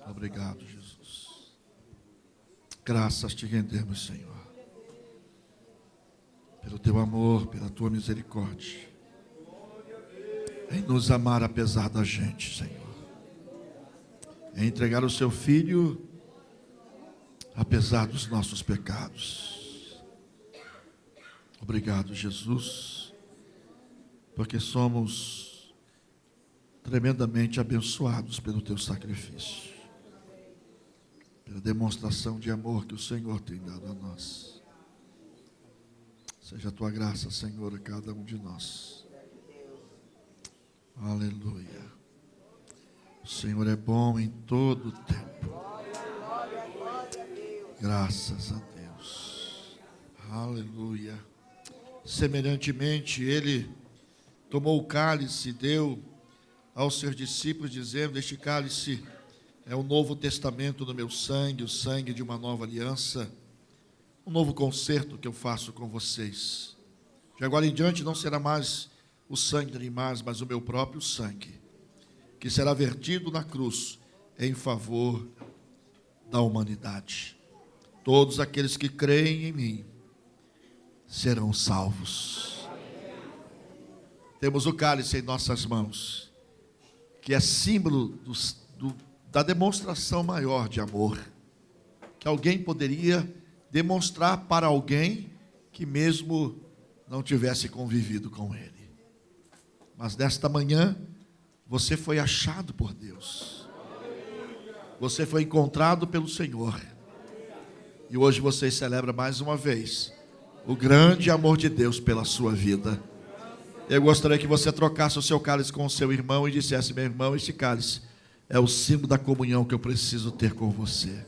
Obrigado, Jesus. Graças te rendemos, Senhor, pelo teu amor, pela tua misericórdia, em nos amar apesar da gente, Senhor, em entregar o seu Filho apesar dos nossos pecados. Obrigado, Jesus, porque somos tremendamente abençoados pelo teu sacrifício, pela demonstração de amor que o Senhor tem dado a nós. Seja a tua graça, Senhor, a cada um de nós. Aleluia. O Senhor é bom em todo o tempo. Graças a Deus. Aleluia. Semelhantemente, ele tomou o cálice e deu aos seus discípulos, dizendo: este cálice é o novo testamento do meu sangue, o sangue de uma nova aliança, um novo concerto que eu faço com vocês. De agora em diante não será mais o sangue de animais, mas o meu próprio sangue, que será vertido na cruz em favor da humanidade. Todos aqueles que creem em mim serão salvos. Temos o cálice em nossas mãos, que é símbolo da demonstração maior de amor que alguém poderia demonstrar para alguém que, mesmo não tivesse convivido com Ele. Mas nesta manhã, você foi achado por Deus. Você foi encontrado pelo Senhor. E hoje você celebra mais uma vez o grande amor de Deus pela sua vida. Eu gostaria que você trocasse o seu cálice com o seu irmão e dissesse: meu irmão, este cálice é o símbolo da comunhão que eu preciso ter com você.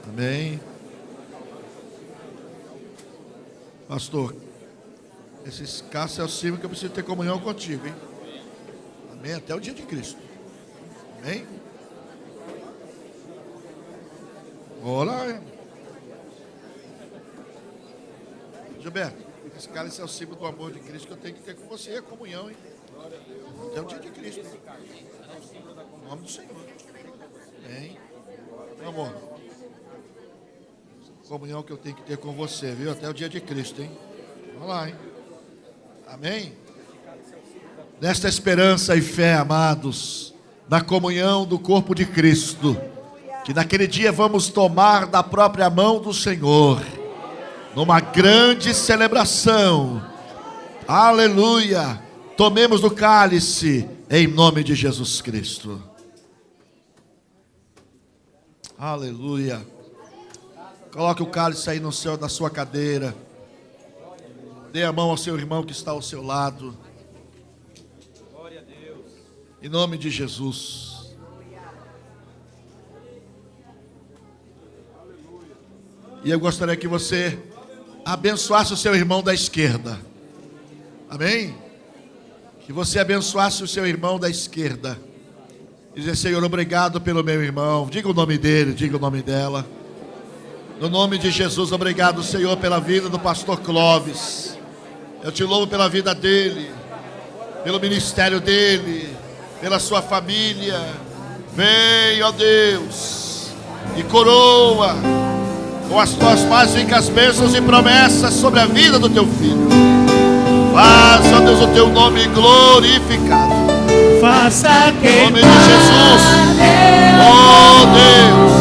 Amém? Pastor, esse cálice é o símbolo que eu preciso ter comunhão contigo, hein? Amém? Até o dia de Cristo. Amém? Ora, Gilberto, esse cálice é o símbolo do amor de Cristo que eu tenho que ter com você, a comunhão, hein? Até o dia de Cristo. Em nome do Senhor. Amém? Meu amor, comunhão que eu tenho que ter com você, viu? Até o dia de Cristo, hein? Vamos lá, hein? Amém? Nesta esperança e fé, amados, na comunhão do corpo de Cristo, que naquele dia vamos tomar da própria mão do Senhor, numa grande celebração. Aleluia! Tomemos do cálice em nome de Jesus Cristo. Aleluia! Coloque o cálice aí na sua cadeira. Dê a mão ao seu irmão que está ao seu lado. Glória a Deus. Em nome de Jesus. E eu gostaria que você abençoasse o seu irmão da esquerda. Amém? Que você abençoasse o seu irmão da esquerda. E dizer: Senhor, obrigado pelo meu irmão. Diga o nome dele, diga o nome dela. No nome de Jesus, obrigado, Senhor, pela vida do pastor Clóvis. Eu te louvo pela vida dele, pelo ministério dele, pela sua família. Vem, ó Deus, e coroa com as tuas mais ricas bênçãos e promessas sobre a vida do teu filho. Faz, ó Deus, o teu nome glorificado. Faça que Em nome de Jesus. Ó Deus,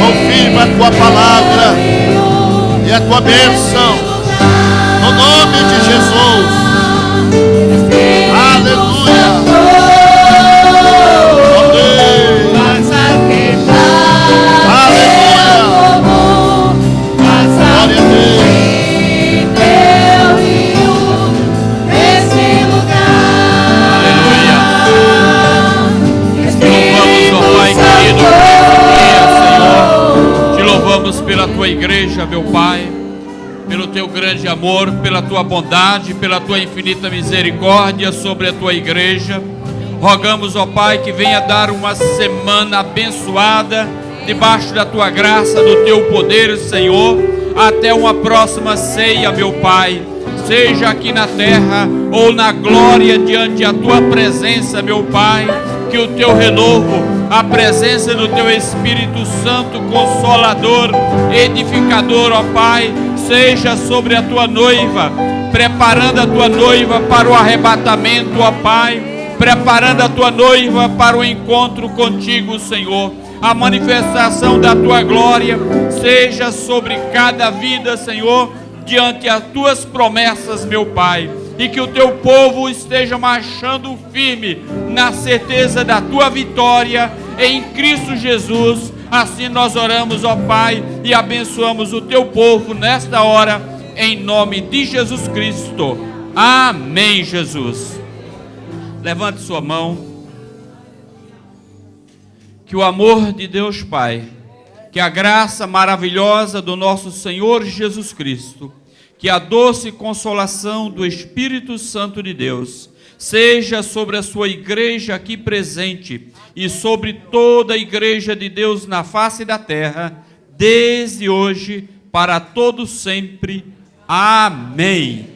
confirma a tua palavra e a tua bênção. No nome de Jesus. Aleluia. Ó Deus. faça que Aleluia. Glória a Deus. Te louvamos pela tua igreja, meu Pai, pelo teu grande amor, pela tua bondade, pela tua infinita misericórdia sobre a tua igreja. Rogamos, ó Pai, que venha dar uma semana abençoada, debaixo da tua graça, do teu poder, Senhor, até uma próxima ceia, meu Pai, seja aqui na terra ou na glória diante da tua presença, meu Pai. Que o teu renovo, a presença do teu Espírito Santo, consolador, edificador, ó Pai, seja sobre a tua noiva, preparando a tua noiva para o arrebatamento, ó Pai, preparando a tua noiva para o encontro contigo, Senhor. A manifestação da tua glória seja sobre cada vida, Senhor, diante das tuas promessas, meu Pai. E que o teu povo esteja marchando firme na certeza da tua vitória em Cristo Jesus. Assim nós oramos, ó Pai, e abençoamos o teu povo nesta hora, em nome de Jesus Cristo. Amém, Jesus. Levante sua mão. Que o amor de Deus Pai, que a graça maravilhosa do nosso Senhor Jesus Cristo, que a doce consolação do Espírito Santo de Deus seja sobre a sua igreja aqui presente e sobre toda a igreja de Deus na face da terra, desde hoje para todo sempre. Amém.